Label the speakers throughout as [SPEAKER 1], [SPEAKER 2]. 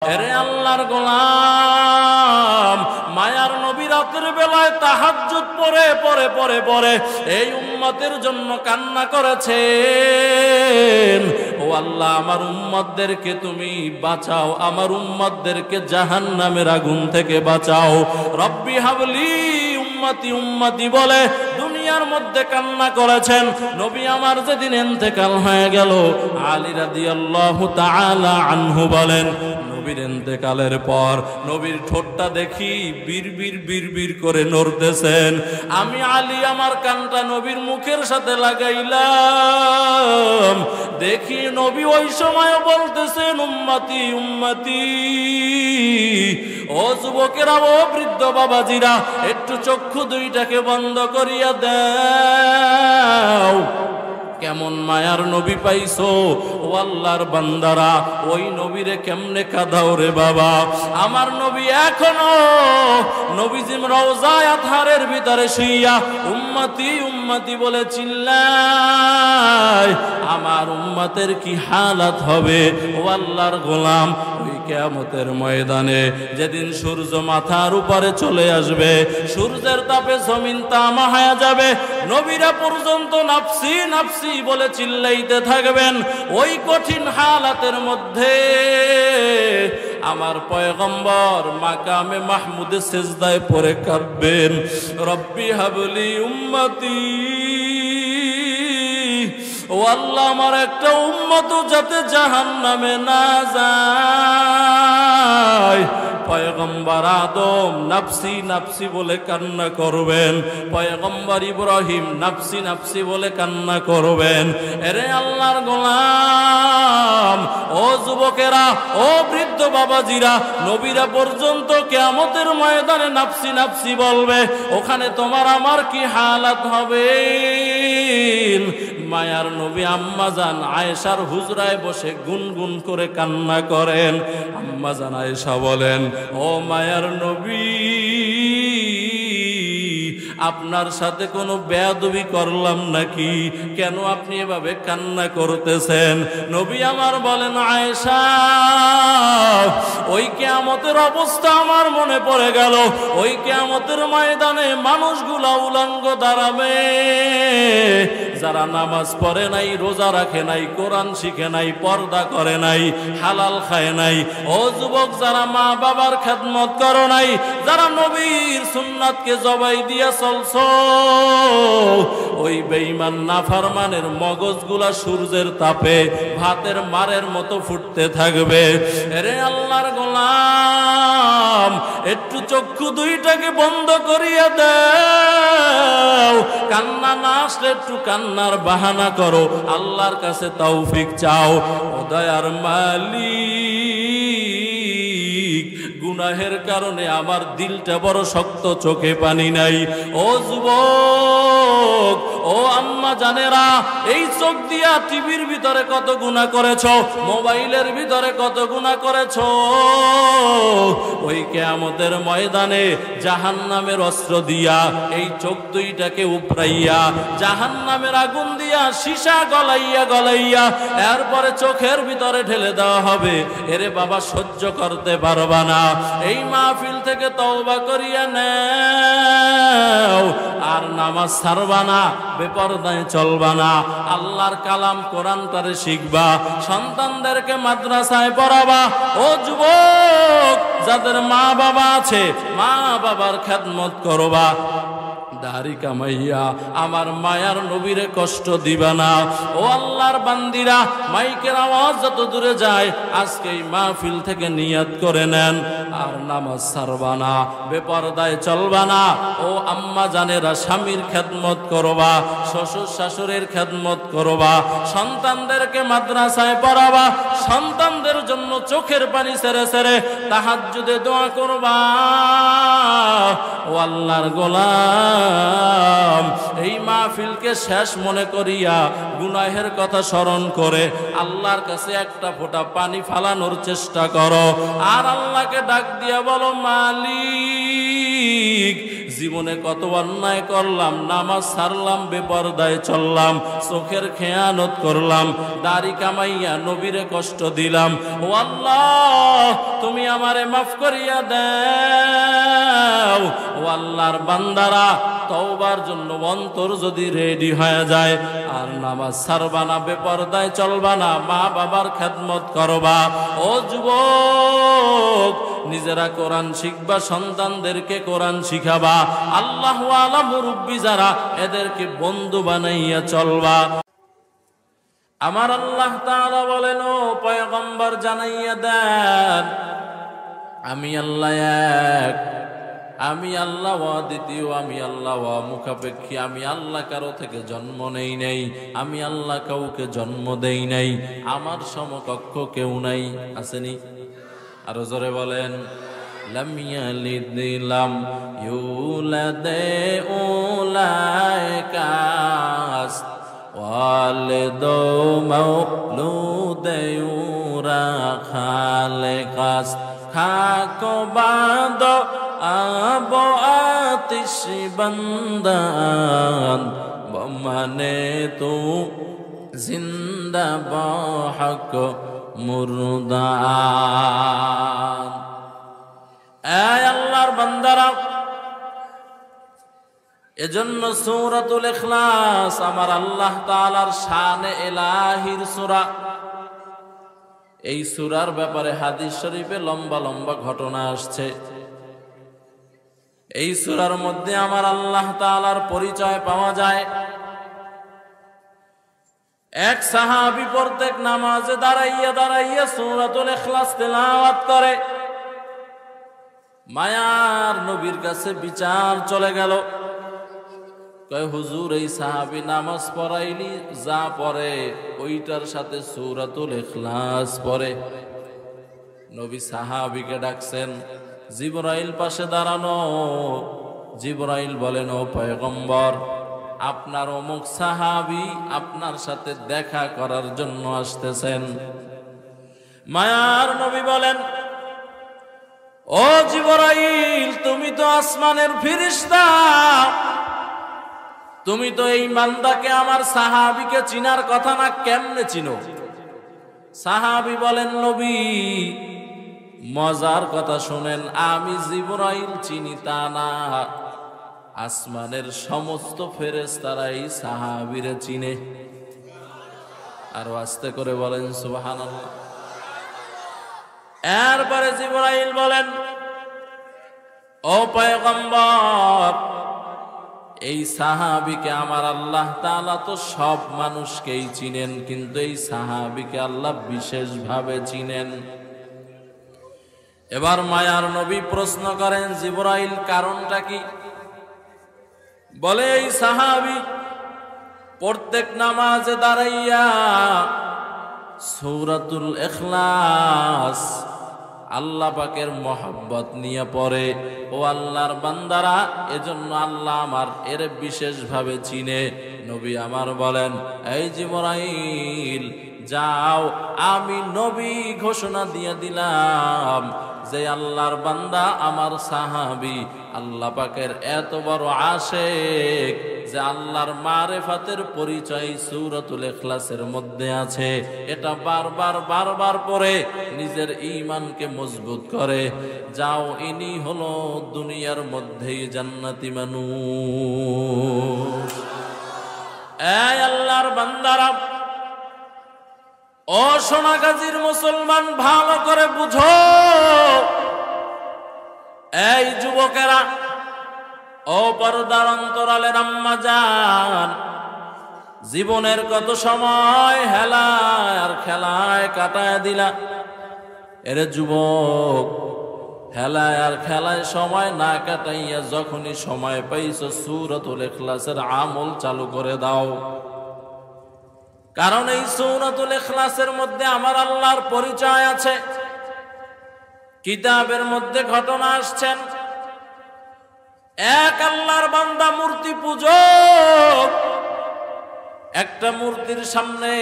[SPEAKER 1] এরে আল্লাহর গোলাম, মায়ার নবী রাতের বেলায় তাহাজ্জুদ পড়ে পড়ে পড়ে পড়ে এই উম্মতের জন্য কান্না করেছেন। ও আল্লাহ, আমার উম্মতদেরকে তুমি বাঁচাও, আমার উম্মতদেরকে জাহান্নামের আগুন থেকে বাঁচাও। রব্বি হাবলি উম্মতি উম্মতি বলে দুনিয়ার মধ্যে কান্না করেছেন। নবী আমার যেদিন ইন্তেকাল হয়ে গেল, আলী রাদিয়াল্লাহু তাআলা আনহু বলেন, নবীর ইন্তেকালের পর নবীর ঠোঁটটা দেখি বিড়বিড় বিড়বিড় করে নড়তেছেন। আমি আলী আমার কানটা নবীর মুখের সাথে লাগাইলাম, দেখি নবী ওই সময় বলতেছেন উম্মতি উম্মতি। ও যুবকেরা, ও বৃদ্ধ বাবাজিরা, একটু চক্ষু দুইটাকে বন্ধ করিয়া দাও। কেমন মায়ার নবী পাইছো ও আল্লাহর বান্দারা, ওই নবীরে কেমনে কাঁদাও রে বাবা। আমার নবী এখনো নবীজির রওজায়ে আতহারের ভিতরে শুইয়া উম্মতি উম্মতি বলে চিল্লায়। আমার উম্মতের কি হালাত হবে ও আল্লাহর গোলাম ওই কিয়ামতের ময়দানে, যেদিন সূর্য মাথার উপরে চলে আসবে, সূর্যের তাপে জমিন তামা হয়ে যাবে, নবীরা পর্যন্ত নাফসি নাফসি বলে চিল্লাইতে থাকবেন। ওই কঠিন হালাতের মধ্যে আমার পয়গম্বর মাকামে মাহমুদে সিজদায় পড়ে কাঁদবেন, রব্বি হাবলি উম্মতি। ও আল্লাহ, আমার একটা উম্মত যাতে জাহান্নামে না যায়। পয়গম্বর আদম নাফসি নাফসি বলে কান্না করবেন, পয়গম্বর ইব্রাহিম নাফসি নাফসি বলে কান্না করবেন। এরে আল্লাহর গোলাম, ও যুবকেরা, ও বৃদ্ধ বাবাজিরা, নবীরা পর্যন্ত কিয়ামতের ময়দানে নাফসি নাফসি বলবে, ওখানে তোমার আমার কি হালাত হবে। মায়ার নবী আম্মা জান আয়েশার হুজরায় বসে গুনগুন করে কান্না করেন। আম্মা জান আয়েশা বলেন, ও মায়ার নবী, আপনার সাথে কোনো বেয়াদবি করলাম নাকি? কেন আপনি এভাবে কান্না করতেছেন? নবী আমার বলেন, আয়েশা, ওই কিয়ামতের অবস্থা আমার মনে পড়ে গেল। ওই কিয়ামতের ময়দানে মানুষগুলা উলঙ্গ দাঁড়াবে, যারা নামাজ পড়ে নাই, রোজা রাখে নাই, কোরআন শিখে নাই, পর্দা করে নাই, হালাল খায় নাই। ও যুবক, যারা মা বাবার খেদমত করো নাই, যারা নবীর সুন্নাতকে জবাই দিয়া চলছো, ওই বেঈমান নাফরমানের মগজগুলা সূর্যের তাপে ভাতের মারের মতো ফুটতে থাকবে। আরে আল্লাহর গোলাম, একটু চক্ষু দুইটাকে বন্ধ করিয়া দাও। কান্না না আসলে একটু কান্নার বাহানা করো, আল্লাহর কাছে তৌফিক চাও। ও দয়ার মালিক, গুনাহের কারণে আমার দিলটা বড় শক্ত, চোখে পানি নাই। ও যুবক, ও আম্মা জানেরা, এই চোখ দিয়া টিভির ভিতরে কত গুনাহ করেছো, মোবাইলের ভিতরে কত গুনাহ করেছো। ওই কিয়ামতের ময়দানে জাহান্নামের অস্ত্র দিয়া এই চোখ দুইটাকে উপড়াইয়া জাহান্নামের আগুন দিয়া সীসা গলাইয়া গলাইয়া এরপরে চোখের ভিতরে ঢেলে দেওয়া হবে। এরে বাবা, সহ্য করতে পারবা না। এই মাহফিল থেকে তওবা করিয়া নাও, আর নামাজ ছাড়বা না, বেপরদায় চলবা না, আল্লাহর কালাম কোরআনটারে শিখবা, সন্তানদেরকে মাদ্রাসায় পড়াবা। ও যুবক, যাদের মা বাবা আছে, মা বাবার খেদমত করবা। দাড়ি কামাইয়া আমার মায়ার নবীরে কষ্ট দিবা না। ও আল্লাহর বান্দিরা, মাইকের আওয়াজ যত দূরে যায়, আজকে এই মাহফিল থেকে নিয়ত করে নেন, আর নামাজ ছাড়বা না, বেপরদায় চলবা না। ও আম্মা জানেরা, স্বামীর খেদমত করবা, শ্বশুর শাশুড়ির খেদমত করবা, সন্তানদেরকে মাদ্রাসায় পড়াবা, সন্তানদের জন্য চোখের পানি ছেড়ে ছেড়ে তাহাজ্জুদে দোয়া করবা। ও আল্লাহর গোলাম, এই মাহফিলকে শেষ মনে করিয়া গুনাহের কথা স্মরণ করে আল্লাহর কাছে একটা ফোঁটা পানি ফালানোর চেষ্টা করো, আর আল্লাহকে ডাক দিয়া বলো, মালিক, জীবনে কত অন্যায় করলাম, নামাজ ছাড়লাম, বেপরদায় চললাম, চোখের খেয়ানত করলাম, দাড়ি কামাইয়া নবীরে কষ্ট দিলাম। ও আল্লাহ, তুমি আমারে মাফ করিয়া দাও। ও আল্লাহর বান্দারা, তওবার জন্য অন্তর যদি রেডি হয়ে যায়, আর নামাজ ছাড়বা না, বেপরদায় চলবা না, মা বাবার খেদমত করবা। ও যুবক, নিজেরা কোরআন শিখবা, সন্তানদেরকে কোরআন শিখাবা। আল্লাহু আলা মুরব্বি যারা, এদেরকে বন্ধু বানাইয়া চলবা। আমার আল্লাহ তাআলা বলেন, ও পয়গম্বর জানাইয়া দেন, আমি আল্লাহ এক, আমি আল্লাহ অদ্বিতীয়, আমি আল্লাহ মুখাপেক্ষী, আমি আল্লাহ কারো থেকে জন্ম নেই নাই, আমি আল্লাহ কাউকে জন্ম দেই নাই, আমার সমকক্ষ কেউ নাই। আসেনি? আরো জোরে বলেন, লাম ইয়ালিদ লাম ইউলাদ উলাইকাস ওয়ালিদু মাওলুদ ইউরা খালেকাস খাকো বাদ আবো আতিশ বন্দান বমানে তু জিন্দা বহক মুরদান। এই আল্লাহর বান্দারা, এজন্য সূরাতুল ইখলাস আমার আল্লাহ তাআলার শানে ইলাহির সূরা। এই সূরার ব্যাপারে হাদিস শরীফে লম্বা লম্বা ঘটনা আসছে। এই সূরার মধ্যে আমার আল্লাহ তাআলার পরিচয় পাওয়া যায়। এক সাহাবী প্রত্যেক নামাজে দাঁড়াইয়া দাঁড়াইয়া সূরাতুল ইখলাস তেলাওয়াত করে। মায়ার নবীর কাছে বিচার চলে গেল। কয়, হুজুর, এই সাহাবী নামাজ পড়াইলি যা পড়ে ওইটার সাথে সূরাতুল ইখলাস পড়ে। নবী সাহাবীকে ডাকছেন, জিবরাইল পাশে দাঁড়ানো। জিবরাইল বলেন, ও পয়গম্বর, আপনার অমুক সাহাবী আপনার সাথে দেখা করার জন্য আসতেছেন। মায়ার নবী বলেন, ও জিবরাইল, তুমি তো আসমানের ফেরেশতা, তুমি তো এই বান্দাকে, আমার সাহাবীকে চিনার কথা না, কেমনে চিনো? সাহাবী বলেন, নবী, মজার কথা শুনেন, আমি জিবরাইল চিনি তা না, আসমানের সমস্ত ফেরেশতারা এই সাহাবীরে চিনে। আরো আস্তে করে বলেন সুবহানাল্লাহ। এরপরে জিবরাইল বলেন, ও পয়গম্বর, এই সাহাবীকে আমার আল্লাহ তাআলা তো সব মানুষকেই চিনেন, কিন্তু এই সাহাবীকে আল্লাহ বিশেষভাবে চিনেন। এবার মায়ার নবী প্রশ্ন করেন, জিবরাইল, কারণটা কি? বলে, এই সাহাবী প্রত্যেক নামাজে দাঁড়াইয়া সূরাতুল ইখলাস আল্লাহ পাকের মহব্বত নিয়ে পড়ে। ও আল্লাহর বান্দারা, এজন্য আল্লাহ আমার এর বিশেষভাবে চিনে। নবী আমার বলেন, এই জিবরাইল, যাও, আমি নবী ঘোষণা দিয়ে দিলাম যে আল্লাহর বান্দা আমার সাহাবী আল্লাহ পাকের এত বড় আশিক যে আল্লাহর মারিফাতের পরিচয় সূরাতুল ইখলাসের মধ্যে আছে। এটা বারবার বারবার পড়ে নিজের ঈমানকে মজবুত করে। যাও, ইনি হলো দুনিয়ার মধ্যেই জান্নাতি মানুষ। এই আল্লাহর বান্দারা, ও সোনাগাজীর মুসলমান, ভালো করে বুঝো। এই যুবকেরা, ও পর্দার অন্তরালের আম্মা জান, জীবনের কত সময় হেলায় আর খেলায় কাটায় দিলা। এরে যুবক, হেলায় আর খেলায় সময় না কাটাইয়া যখনই সময় পাইছো সূরাতুল ইখলাসের আমল চালু করে দাও। কারণ এই সূরাতুল ইখলাসের মধ্যে আমার আল্লাহর পরিচয় আছে। কিতাবের মধ্যে ঘটনা আসছেন, এক আল্লাহর বান্দা মূর্তি পূজক একটা মূর্তির সামনে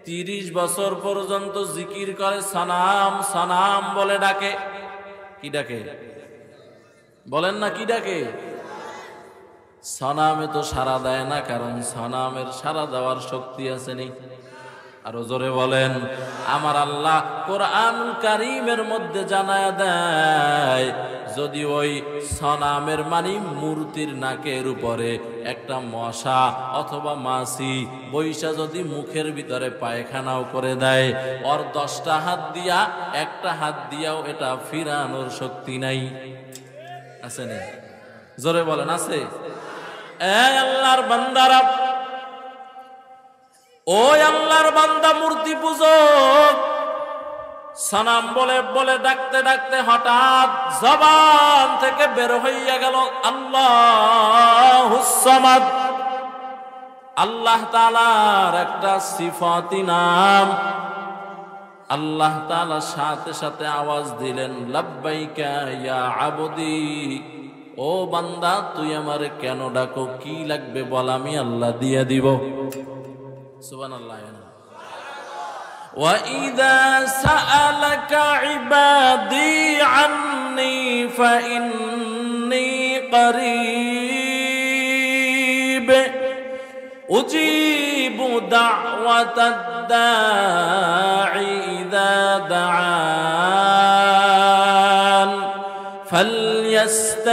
[SPEAKER 1] 30 বছর পর্যন্ত জিকির করে, সানাম সানাম বলে ডাকে। কি ডাকে? বলেন না কি ডাকে? সনামে তো সাড়া দেয় না, কারণ সনামের সাড়া দেওয়ার শক্তি আছে নি। আরো জোরে বলেন। আমার আল্লাহ কোরআনুল কারীমের মধ্যে জানায় দেয়, যদি ওই সনামের মানে মূর্তির নাকের উপরে একটা মশা অথবা মাছি বৈশা যদি মুখের ভিতরে পায়খানাও করে দেয়, ওর 10টা হাত দিয়া একটা হাত দিয়াও এটা ফিরানোর শক্তি নাই। আছে না? জোরে বলেন আছে? এই আল্লাহর বান্দারা, ওই আল্লাহর বান্দা মূর্তি পূজক সনাম বলে বলে ডাকতে ডাকতে হঠাৎ জবান থেকে বের হইয়া গেল আল্লাহুস সামাদ। আল্লাহ তাআলার একটা সিফাতি নাম। আল্লাহ তাআলা সাথে সাথে আওয়াজ দিলেন, লাব্বাইকা ইয়া আবদি, ও বান্দা তুই আমারে কেন ডাকো, কি লাগবে বল, আমি আল্লাহ দিয়ে দিব। সুবহানাল্লাহ। وَإِذَا سَأَلَكَ عِبَادِي عَنِّي فَإِنِّي قَرِيبٌ أُجِيبُ دَعْوَةَ الدَّاعِ إِذَا دَعَانِ فَلْيَسْتَجِيبُوا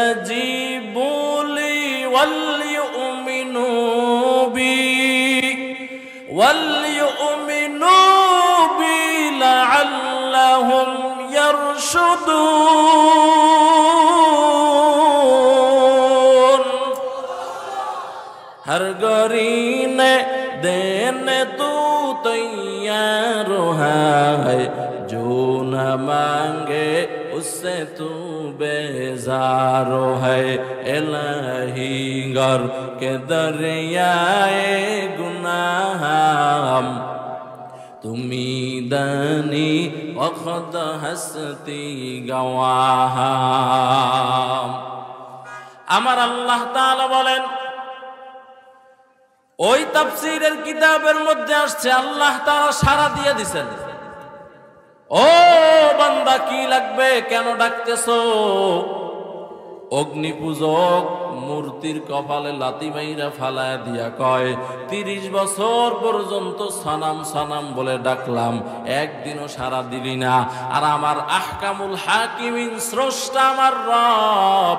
[SPEAKER 1] لِي وَلْيُؤْمِنُوا بِي لَعَلَّهُمْ يَرْشُدُونَ। हर गरीने देने तू तैयार है, जो न मांगे उससे तू बेजार है। इलाही गर के दरियाए गुनाह তুমি দানি অখদ হস্তি গওয়াহ। আমার আল্লাহ তাআলা বলেন, ওই তাফসীরের কিতাবের মধ্যে আসছে আল্লাহ তাআলা সাড়া দিয়ে দিবেন, ও বান্দা কি লাগবে, কেন ডাকতেছো? অগ্নি পূজক মূর্তির কপালে লাথি মাইরা ফালায় দিয়া কয়, 30 বছর পর্যন্ত সানাম সানাম বলে ডাকলাম, একদিনও সাড়া দিলি না। আর আমার আহকামুল হাকিমিন স্রষ্টা আমার রব,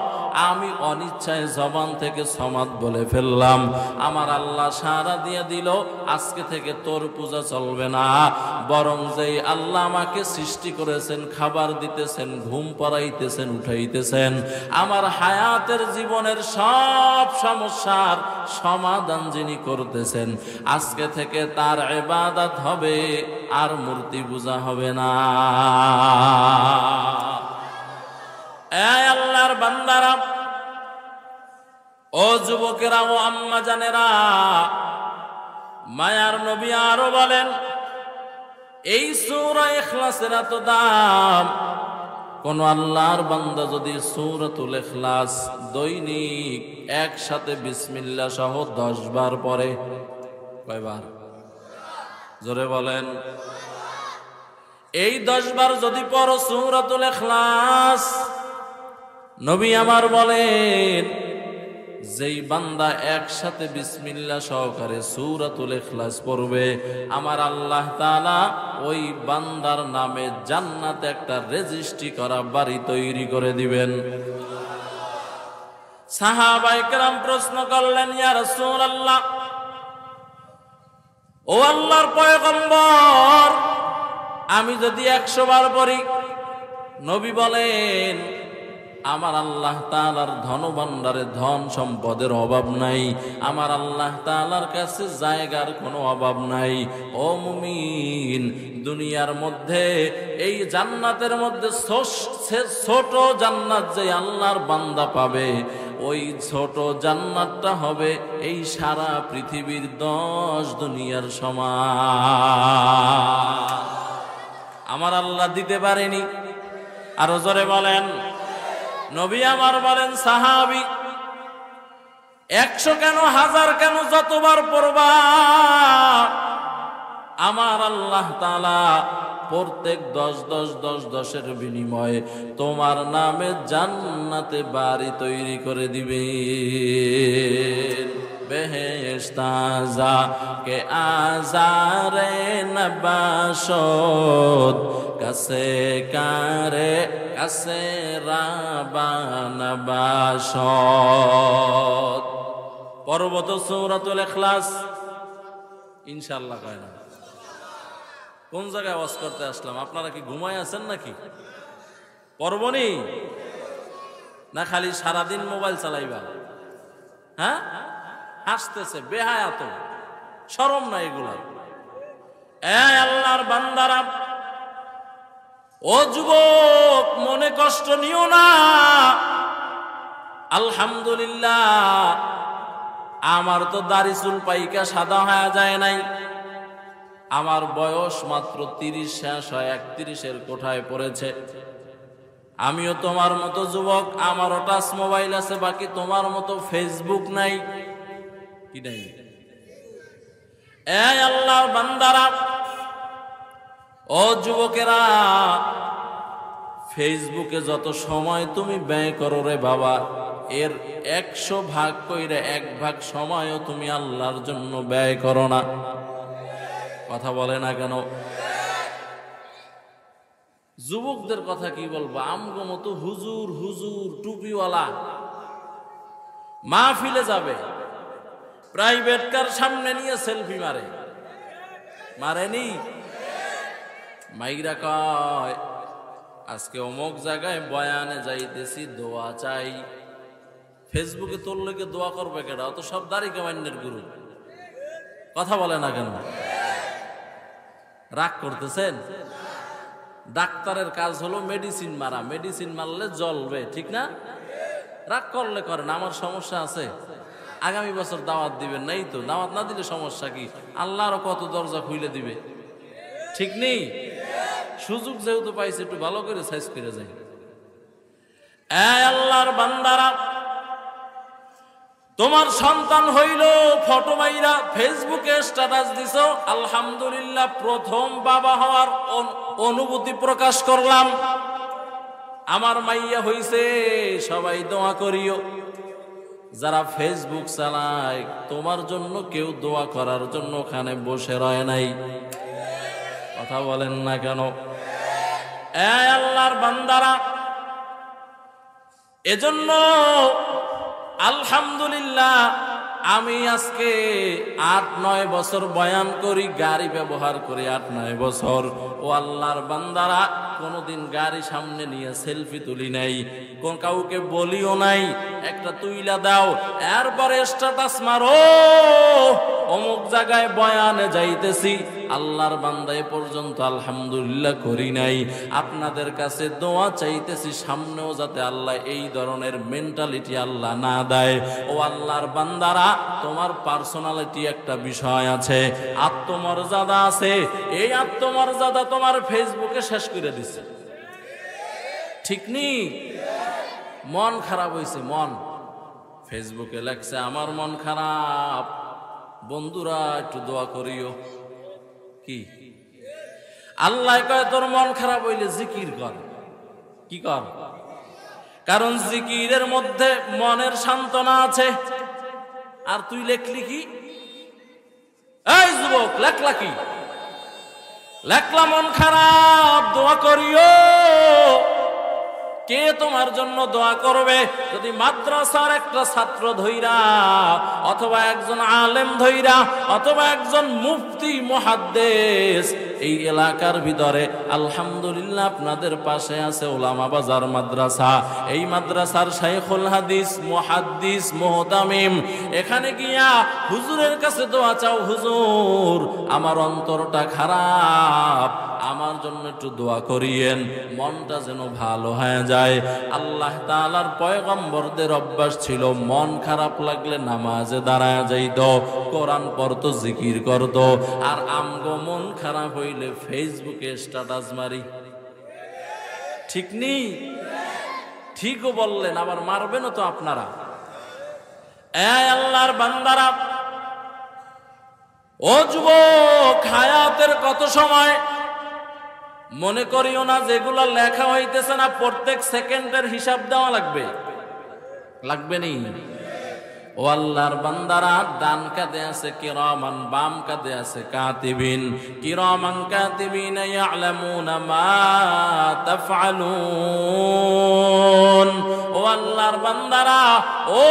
[SPEAKER 1] আমি অনিচ্ছায় জবান থেকে সমাদ বলে ফেললাম, আমার আল্লাহ সাড়া দিয়ে দিল, আজকে থেকে তোর পূজা চলবে না। বরং যেই আল্লাহ আমাকে সৃষ্টি করেছেন, খাবার দিতেছেন, ঘুম পড়াইতেছেন, উঠাইতেছেন, আমার হায়াতের জীবনের সব সমস্যার সমাধান যিনি করতেছেন, আজকে থেকে তার ইবাদত হবে, আর মূর্তি পূজা হবে না। এই আল্লাহর বান্দারা, ও যুবকেরা, ও আম্মা জানেরা, মায়ার নবী আরো বলেন, এই সূরা ইখলাসের এত দাম, কোন আল্লাহর বান্দা যদি সূরাতুল ইখলাস দৈনিক একসাথে বিসমিল্লাহ সহ 10 বার পড়ে, কয়বার? জোরে বলেন। এই 10 বার যদি পড়ো সূরাতুল ইখলাস, নবী আমার বলেন, যেই বান্দা একসাথে বিসমিল্লাহ সহকারে সূরাতুল ইখলাস পড়বে, আমার আল্লাহ তাআলা ওই বান্দার নামে জান্নাতে একটা রেজিস্ট্রি করা বাড়ি তৈরি করে দিবেন। সাহাবায়ে কেরাম প্রশ্ন করলেন, ইয়া রাসূলুল্লাহ, ও আল্লাহর পয়গম্বর, আমি যদি 100 বার পড়ি? নবী বলেন, আমার আল্লাহ তাআলার ধনভাণ্ডারে ধন সম্পদের অভাব নাই, আমার আল্লাহ তাআলার কাছে জায়গার কোনো অভাব নাই। ও মুমিন, দুনিয়ার মধ্যে এই জান্নাতের মধ্যে ছোট জান্নাত যে আল্লাহর বান্দা পাবে, ওই ছোট জান্নাতটা হবে এই সারা পৃথিবীর 10 দুনিয়ার সমান। আমার আল্লাহ দিতে পারেনি। আরো জোরে বলেন। নবী আমার বলেন, সাহাবী 100 কেন, 1000 কেন, যতবার পড়বা, আমার আল্লাহ তাআলা প্রত্যেক 10-10-10-10-এর বিনিময়ে তোমার নামে জান্নাতে বাড়ি তৈরি করে দিবে। বেহেশতাজা কে আজারে নবাসদ কাছে কারে কাছে রাবানবাসদ। পর্বত সূরাতুল ইখলাস ইনশাআল্লাহ কয় না। কোন জায়গায় ওয়াজ করতে আসলাম? আপনারা কি ঘুমায় আছেন নাকি? পড়বনি না খালি সারাদিন মোবাইল চালাইবা? হ্যাঁ, হাসতেছে বেহায়াত, শরম না এগুলা? আল্লাহর বান্দারা, ও যুবক, মনে কষ্ট নিও না। আলহামদুলিল্লাহ, আমার তো দাড়ি চুল পাইকা সাদা হয়ে যায় নাই। আমার বয়স মাত্র 30 শেষ হয় 31-এর কোঠায় পড়েছে। আমিও তোমার মতো যুবক, আমারও টাচ মোবাইল আছে, বাকি তোমার মতো ফেসবুক নাই। কি নাই? আল্লাহর বান্দারা, ও যুবকেরা, ফেসবুকে যত সময় তুমি ব্যয় করো রে বাবা, এর 100 ভাগ কইরে 1 ভাগ সময়ও তুমি আল্লাহর জন্য ব্যয় করো না। কথা বলে না কেন? যুবকদের কথা কি বলবো? আমগো মতো হুজুর হুজুর টুপিওয়ালা মাহফিলে যাবে, প্রাইভেট কার সামনে নিয়ে সেলফি মারেনি? মাইরা কয় আজকে অমুক জায়গায় বয়ানে যাইতেছি, দোয়া চাই। ফেসবুকে তোর লোকে দোয়া করবে কেডা? অত সব দাড়ি কামান্যের গুরু। কথা বলে না কেন? রাগ করতেছেন? ডাক্তারের কাজ হলো মেডিসিন মারা, মেডিসিন মারলে জ্বলবে, ঠিক না? রাগ করলে করেন, আমার সমস্যা আছে। আগামী বছর দাওয়াত দিবেন, নাই তো? দাওয়াত না দিলে সমস্যা কি? আল্লাহরও কত দরজা খুলে দিবে, ঠিক নেই? সুযোগ যেহেতু পাইছে, একটু ভালো করে সাইজ করে যাই। আল্লাহর বান্দারা, তোমার সন্তান হইল, ফটো মাইরা ফেসবুকে স্ট্যাটাস দিছো, আলহামদুলিল্লাহ, প্রথম বাবা হওয়ার অনুভূতি প্রকাশ করলাম। আমার মাইয়া হইছে, সবাই দোয়া করিও। যারা ফেসবুক চালায়, তোমার জন্য কেউ দোয়া করার জন্য ওখানে বসে রয় নাই। কথা বলেন না কেন? আল্লাহর বান্দারা, এজন্য আলহামদুলিল্লাহ, আমি আজকে 8-9 বছর বয়ান করি, গাড়ি ব্যবহার করি 8-9 বছর। ও আল্লাহর বান্দারা, কোনদিন গাড়ি সামনে নিয়ে সেলফি তুলি নাই, কোন কাউকে বলিও নাই একটা তুইলা দাও, এরপরে স্ট্যাটাস মারো অমুক জায়গায় বয়ানে যাইতেছি। আল্লাহর বান্দা এ পর্যন্ত আলহামদুলিল্লাহ করি নাই। আপনাদের কাছে দোয়া চাইতেছি, সামনেও যাতে আল্লাহ এই ধরনের মেন্টালিটি আল্লাহ না দেয়। ও আল্লাহর বান্দারা, তোমার পার্সোনালিটি একটা বিষয় আছে, আত্মমর্যাদা আছে। এই আত্মমর্যাদা তোমার ফেসবুকে শেষ করে দিছে, ঠিক নি? মন খারাপ হয়েছে, মন ফেসবুকে লেখছে আমার মন খারাপ, বন্ধুরা একটু দোয়া করিও। কি আল্লাহ কয় তোর মন খারাপ হইলে জিকির কর। কি কর? কারণ জিকিরের মধ্যে মনের সান্ত্বনা আছে। আর তুই লেখলি কি? এই যুবক, লেখলা কি? লেখলা মন খারাপ, দোয়া করিও। কে তোমার জন্য দোয়া করবে? যদি মাদ্রাসার একটা ছাত্র ধইরা, অথবা একজন আলেম ধইরা, অথবা একজন মুফতি মুহাদ্দিস, এই এলাকার ভিতরে আলহামদুলিল্লাহ আপনাদের পাশে আছে ওলামা বাজার মাদ্রাসা। এই মাদ্রাসার শাইখুল হাদিস, মুহাদ্দিস, মুহতামিম, এখানে গিয়া হুজুরের কাছে দোয়া চাও, হুজুর আমার অন্তরটা খারাপ, আমার জন্য একটু দোয়া করিয়েন, মনটা যেন ভালো হয়ে যায়। আল্লাহ তাআলার পয়গম্বরদের অভ্যাস ছিল, মন খারাপ লাগলে নামাজে দাঁড়ায় যাইত, কোরআন পড়তো, জিকির করতো। আর আমগো মন খারাপ হইলে ফেসবুকে স্ট্যাটাস মারি, ঠিক নেই? ঠিকও বললেন, আবার মারবেনও তো আপনারা। আল্লাহর বান্দারা, ও যুবক, হায়াতের কত সময়, মনে করিও না যেগুলো লেখা হইতেছে না প্রত্যেক সেকেন্ডের হিসাব দেওয়া লাগবে, লাগবে নি। ও আল্লাহর বান্দারা, ডান কাঁধে আছে কিরামান, বাম কাঁধে আছে কাতিবিন। কিরামান কাতিবিন ইয়ালামুনা মা তাফআলুন। ও আল্লাহর বান্দারা, ও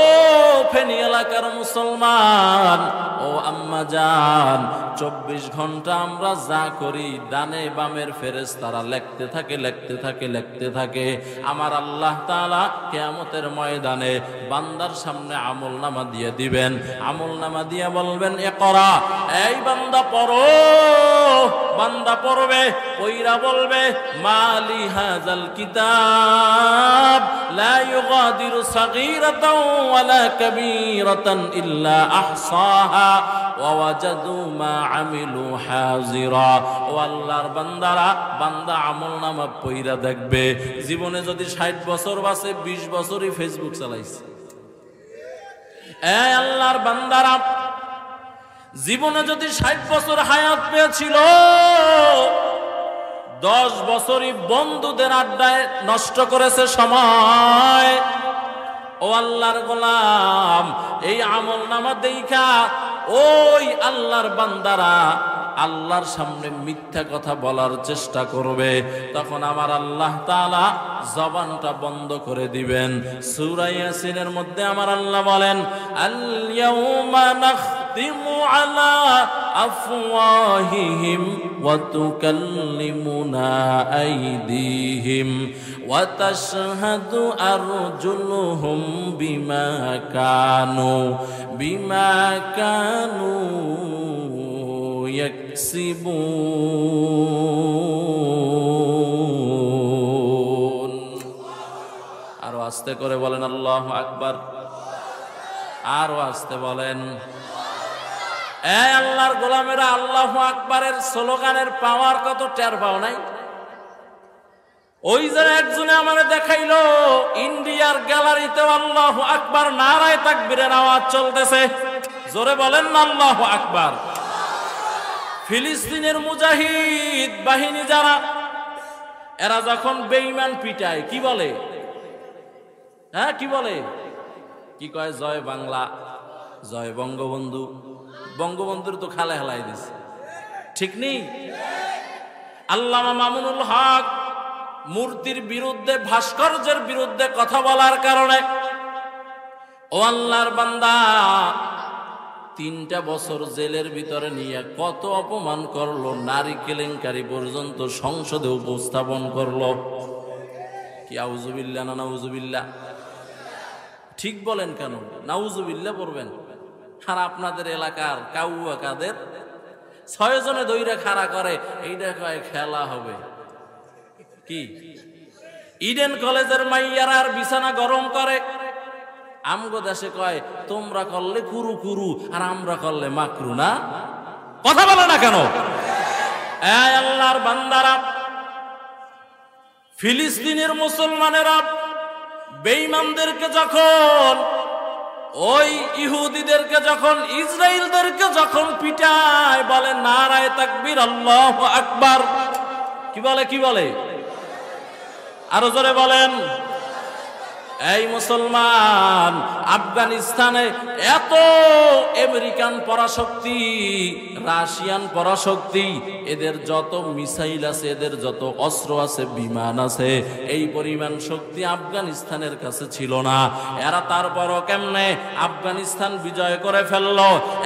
[SPEAKER 1] ফেনী এলাকার মুসলমান, ও আম্মা জান, 24 ঘন্টা আমরা যা করি ডানে বামের ফেরেশতারা লিখতে থাকে, লিখতে থাকে, লিখতে থাকে। আমার আল্লাহ তাআলা কিয়ামতের ময়দানে বান্দার সামনে আমলনামা দিয়ে দিবেন। আমলনামা দিয়ে বলবেন, ইকরা, এই বান্দা পড়ো। বান্দা পড়বে, পয়রা বলবে, মালি হাযাল কিতাব লা ইউগাদিরু সাগীরাতাও ওয়ালা কাবীরাতান ইল্লা আহসাহা ওয়া ওয়াজাদু মা আমিলু হাযিরা। ও আল্লাহর বান্দারা, বান্দা আমলনামা পয়রা দেখবে। জীবনে যদি 60 বছর বাঁচে, 20 বছরই ফেসবুক চালাইছে। এই আল্লাহর বান্দারা, জীবনে যদি 60 বছর হায়াত পেয়েছিল, 10 বছরই বন্ধুদের আড্ডায় নষ্ট করেছে সময়। ও আল্লাহর গোলাম, এই আমলনামা দেখা ওই আল্লাহর বান্দারা আল্লাহর সামনে মিথ্যা কথা বলার চেষ্টা করবে। তখন আমার আল্লাহ তাআলা জবানটা বন্ধ করে দিবেন। সূরা ইয়াসিনের মধ্যে আমার আল্লাহ বলেন, আল ইয়াউমা নাখতিমু আলা আফওয়াহিহিম ওয়া তুকাল্লিমুনা আইদিহিম ওয়া তাশহাদু আরজুলুহুম বিমা কানু ইয়াকসিবুন। আরো আস্তে করে বলেন আল্লাহু আকবার। আরো আস্তে বলেন। এই আল্লাহর গোলামেরা, আল্লাহু আকবারের স্লোগানের পাওয়ার কত টের পাও নাই? ওই যে একজনে আমারে দেখাইলো, ইন্ডিয়ার গ্যালারিতে আল্লাহু আকবার নারায়ে তাকবীরের আওয়াজ চলতেছে। জোরে বলেন না আল্লাহু আকবার। ফিলিস্তিনের মুজাহিদ বাহিনী যারা, এরা যখন বেঈমান পিটায় কি বলে? হ্যাঁ, কি বলে? কি কয়? জয় বাংলা, জয় বঙ্গবন্ধু। বঙ্গবন্ধুর তো খালে হেলাই দিছে, ঠিক নেই? আল্লামা মামুনুল হক মূর্তির বিরুদ্ধে, ভাস্কর্যের বিরুদ্ধে কথা বলার কারণে ও আল্লাহর বান্দা 3টা বছর জেলের ভিতরে নিয়ে কত অপমান করলো, নারী কেলেঙ্কারি পর্যন্ত সংসদে উপস্থাপন করলো। কি আউযুবিল্লাহ না নাউযুবিল্লাহ? ঠিক বলেন কেন? নাউযুবিল্লাহ পড়বেন। আর আপনাদের এলাকার কাউয়া কাদের 6 জনে দইরা খাড়া করে, এইটা কয় খেলা হবে। কি ইডেন কলেজের মাইয়ারা আর বিছানা গরম করে। আমগো দেশে কয় তোমরা করলে কুরু কুরু আর আমরা করলে মাকরু। না, কথা বলে না কেন? এই আল্লাহর বান্দারা, ফিলিস্তিনের মুসলমানেরা বেঈমানদেরকে যখন, ওই ইহুদিদেরকে যখন, ইসরায়েলদেরকে যখন পিটায়, বলে নারায়ে তাকবীর, আল্লাহু আকবার। কি বলে? কি বলে? আরো জোরে বলেন। এই মুসলমান, আফগানিস্তানে এত আমেরিকান পরাশক্তি, রাশিয়ান পরাশক্তি, এদের যত মিসাইল আছে, এদের যত অস্ত্র আছে, বিমান আছে, এই পরিমাণ শক্তি আফগানিস্তানের কাছে ছিল না। এরা তারপরও কেমনে আফগানিস্তান বিজয় করে ফেলল?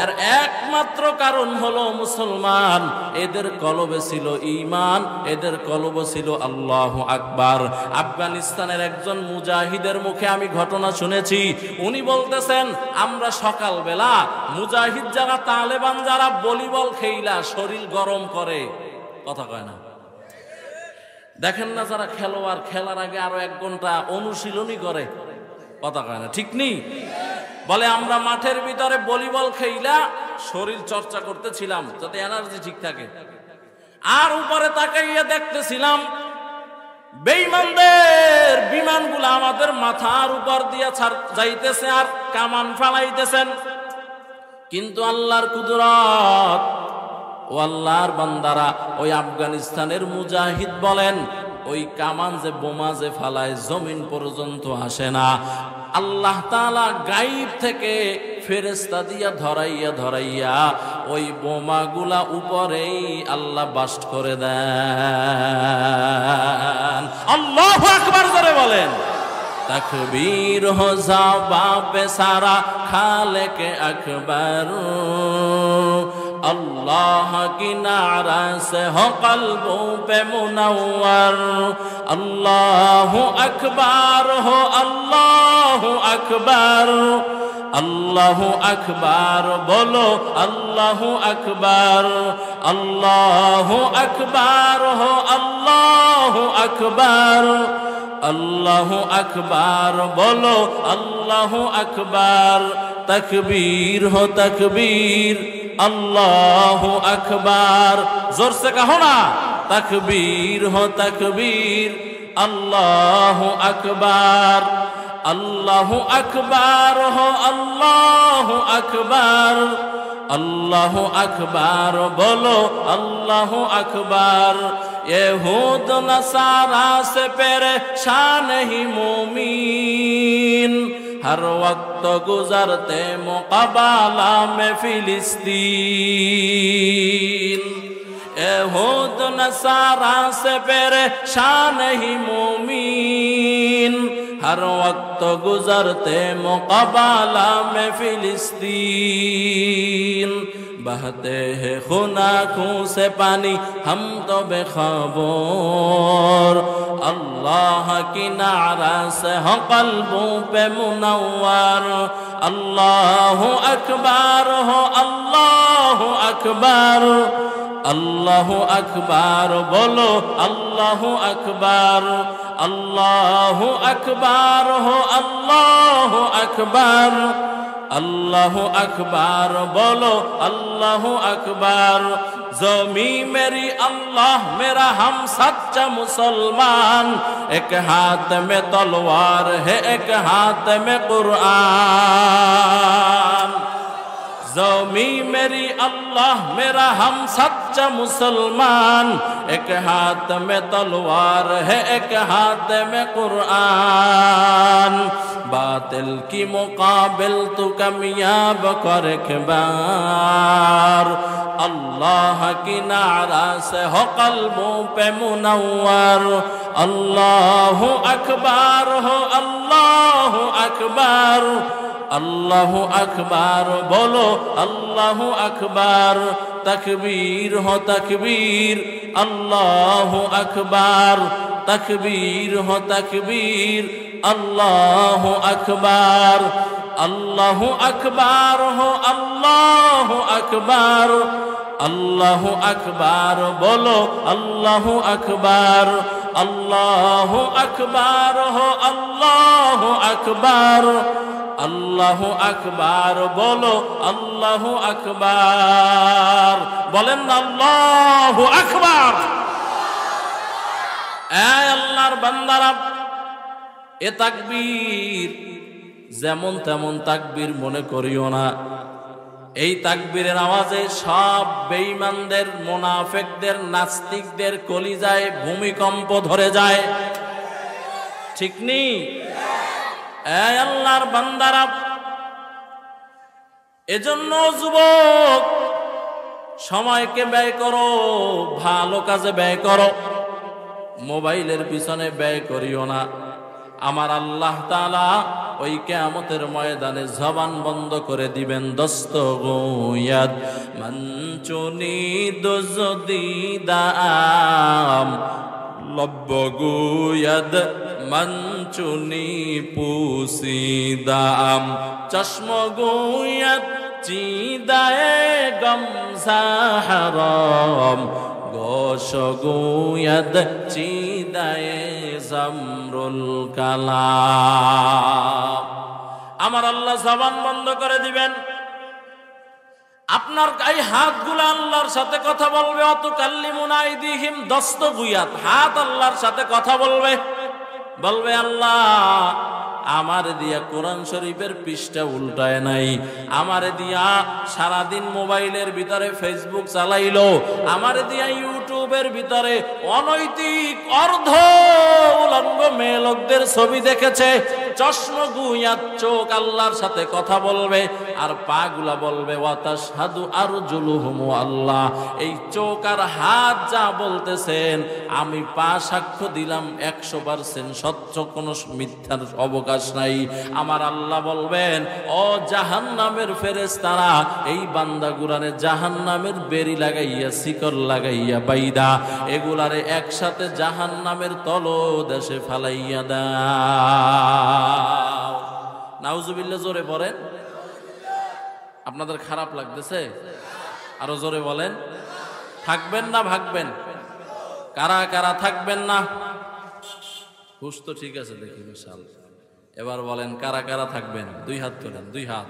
[SPEAKER 1] এর একমাত্র কারণ হলো মুসলমান। এদের কলবে ছিল ঈমান, এদের কলবে ছিল আল্লাহু আকবার। আফগানিস্তানের একজন মুজাহিদের মুখে আমি ঘটনা শুনেছি। উনি বলতেছেন, আমরা সকালবেলা মুজাহিদ যারা, তালেবান যারা ভলিবল খেইলা শরীর গরম করে, কথা কয় না, দেখেন না, যারা খেলোয়াড় খেলার আগে আরো 1 ঘন্টা অনুশীলনী করে, কথা কয় না, ঠিক নেই? বলে আমরা মাঠের ভিতরে ভলিবল খেইলা শরীর চর্চা করতেছিলাম যাতে এনার্জি ঠিক থাকে। আর উপরে তাকাইয়া দেখতেছিলাম বেঈমানদের বিমানগুলো আমাদের মাথার উপর দিয়ে যাইতেছে আর কামান ফালাইতেছেন। কিন্তু আল্লাহর কুদরত, ও আল্লাহর বান্দারা, ওই আফগানিস্তানের মুজাহিদ বলেন, ওই কামান যে বোমা যে ফালায় জমিন পর্যন্ত আসে না, আল্লাহ তাআলা গায়েব থেকে ফেরেশতা দিয়া ধরাইয়া ধরাইয়া ওই বোমাগুলা উপরেই আল্লাহ বাস্ট করে দেন। আল্লাহু আকবার জোরে বলেন। तकबीर हो ज़ाबा पे सारा खालिक अकबर, अल्लाह की नारा से हो क़ल्बों पे मुनव्वर। अल्लाहु अकबर हो, अल्लाहु अकबर, अल्लाहु अकबर बोलो, अल्लाहु अकबर, अल्लाहु अकबर हो, अल्लाहु अकबर, अल्लाहु अकबर बोलो, अल्लाहु अकबर। तकबीर हो तकबीर, अल्लाहु अकबर, जोर से कहो ना, तकबीर हो तकबीर, अल्लाहु अकबर, अल्लाहु अकबर हो, अल्लाहु अकबर, अल्लाहु अकबर बोलो, अल्लाहु अकबर। यहूद नसारा से परेशान ही मोमीन, हर वक्त गुजरते मुक़ाबला में फिलिस्तीन। यहूद नसारा से परेशान ही मोमीन, हर वक्त गुजरते मुक़ाबला में फिलिस्तीन। बहते हैं खून आँखों से पानी हम तो बेखबर, अल्लाह की नारा से हो क़ल्बों पे मुनव्वर। अल्लाहु अकबर हो, अल्लाहु अकबर, अल्लाहु अकबर बोलो, अल्लाहु अकबर, अल्लाहु अकबर हो, अल्लाहु अकबर, अल्लाहु अकबर बोलो, अल्लाहु अकबर। ज़मी मेरी अल्लाह मेरा हम सच्चा मुसलमान, एक हाथ में तलवार है एक हाथ में कुरान। ज़मी मेरी अल्लाह मेरा हम सच्चा मुसलमान, एक हाथ में तलवार है एक हाथ में कुरान। बातिल की मुकाबिल तू कामयाब कर एक बार, अल्लाह की नारा से हो क़ल्बों पे मुनव्वर। अल्लाहु अकबर हो, अल्लाहु अकबर, अल्लाहु अकबर बोलो, अल्लाहु अकबर। तकबीर हो तकबीर, अल्लाहु अकबर, तकबीर हो तकबीर, अल्लाहु अकबर, अल्लाहु अकबर हो, अल्लाहु अकबर, अल्लाहु अकबर बोलो, अल्लाहु अकबर, अल्लाहु अकबर हो, अल्लाहु अकबर, अल्लाहु अकबर बोलो, अल्लाहु अकबर। बोलें अल्लाहु अकबर। ऐ अल्लाहर बंदारा, এ তাকবীর যেমন তেমন তাকবীর মনে করিও না। এই তাকবীরের আওয়াজে সব বেঈমানদের, মুনাফিকদের, নাস্তিকদের কলিজায় ভূমিকম্প ধরে যায়, ঠিক নি? এ আল্লাহর বান্দারা, এজন্য যুবক সময়কে ব্যয় করো, ভালো কাজে ব্যয় করো, মোবাইলের পিছনে ব্যয় করিও না। আমার আল্লাহ তাআলা ওই কিয়ামতের ময়দানে জবান বন্ধ করে দিবেন। দস্ত গোয়াদ মঞ্চুনি দজদিদাম, লব্ব গোয়াদ মঞ্চুনি পুসিদাম, চশম গোয়াদ চিদায়ে গমসা হারাম, গোশ গোয়াদ চিদায়ে জামরুল কালাম। আমার আল্লাহ জবান বন্ধ করে দিবেন। আপনার এই হাতগুলো আল্লাহর সাথে কথা বলবে। অত কাল্লিমুনা আইদিহিম, দস্ত গুয়াত, হাত আল্লাহর সাথে কথা বলবে। বলবে আল্লাহ আমারে দিয়া কোরআন শরীফের পৃষ্ঠা উল্টায় নাই, আমারে দিয়া সারাদিন মোবাইলের ভিতরে ফেসবুক চালাইলো, আমারে দিয়া ইউটিউবের ভিতরে অনৈতিক অর্ধ উলঙ্গ মেয়ে লোকদের ছবি দেখেছে, চশমা গুইয়া চোখ আল্লাহর সাথে কথা বলবে আর পা গুলা বলবে ওয়াতাশহাদু আরজুলুহুম আল্লাহ। এই চোখ আর হাত যা বলতেছেন আমি পা সাক্ষ্য দিলাম 100% সত্য, কোনো মিথ্যার অবকাশ নাই। আমার আল্লাহ বলবেন ও জাহান্নামের ফেরেশতারা, এই বান্দা গুরানে জাহান্নামের বেড়ি লাগাইয়া শিকল লাগাইয়া বাইদা এগুলারে একসাথে জাহান্নামের তলদেশে ফালাইয়া দাও। নাউজুবিল্লাহ, জোরে পড়েন। আপনাদের খারাপ লাগতেছে? আরো জোরে বলেন। থাকবেন না ভাগবেন? কারা কারা থাকবেন না? হুশ তো ঠিক আছে দেখি বিশাল। এবার বলেন কারা কারা থাকবেন? দুই হাত তোলেন, দুই হাত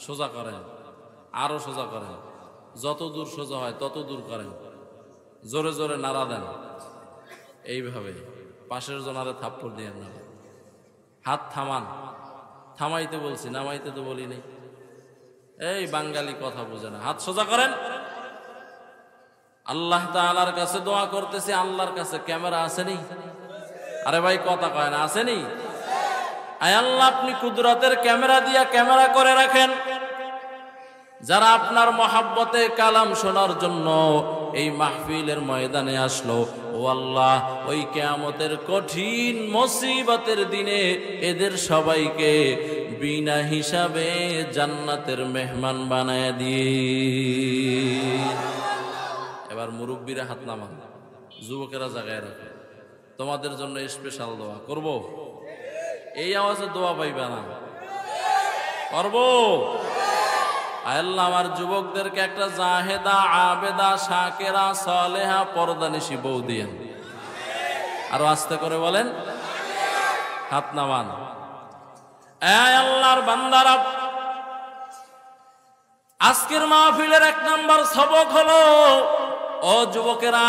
[SPEAKER 1] সোজা করেন, আরো সোজা করেন, যত দূর সোজা হয় তত দূর করেন, জোরে জোরে নাড়া দেন, এইভাবে পাশের জনারে থাপ্পড় দিয়ে না। হাত থামান, থামাইতে বলছি, নামাইতে তো বলি নাই। এই বাঙালি কথা বুঝে না। হাত সোজা করেন। আল্লাহ তাআলার কাছে দোয়া করতেছি। আল্লাহর কাছে ক্যামেরা আসেনি? আরে ভাই কথা কয় না, আসেনি? আয় আল্লাহ, আপনি কুদরতের ক্যামেরা দিয়া ক্যামেরা করে রাখেন। যারা আপনার মহাব্বতে কালাম শোনার জন্য এই মাহফিলের ময়দানে আসলো, ও আল্লাহ, ওই কিয়ামতের কঠিন মুসিবতের দিনে এদের সবাইকে বিনা হিসাবে জান্নাতের মেহমান বানায় দিয়ে। এবার মুরব্বীরা হাত নামান, যুবকেরা জায়গায় রাখে। তোমাদের জন্য স্পেশাল দোয়া করব। এই আওয়াজে দোয়া পাইবে না, করব। আল্লাহ আমার যুবকদেরকে একটা জাহেদা, আবেদা, শাকেরা, সালেহা, পর্দানিশী বউ দিয়েন। আরো আস্তে করে বলেন, হাত নামান। আল্লাহর বান্দারা, আজকের মাহফিলের 1 নম্বর সবক হলো, ও যুবকেরা,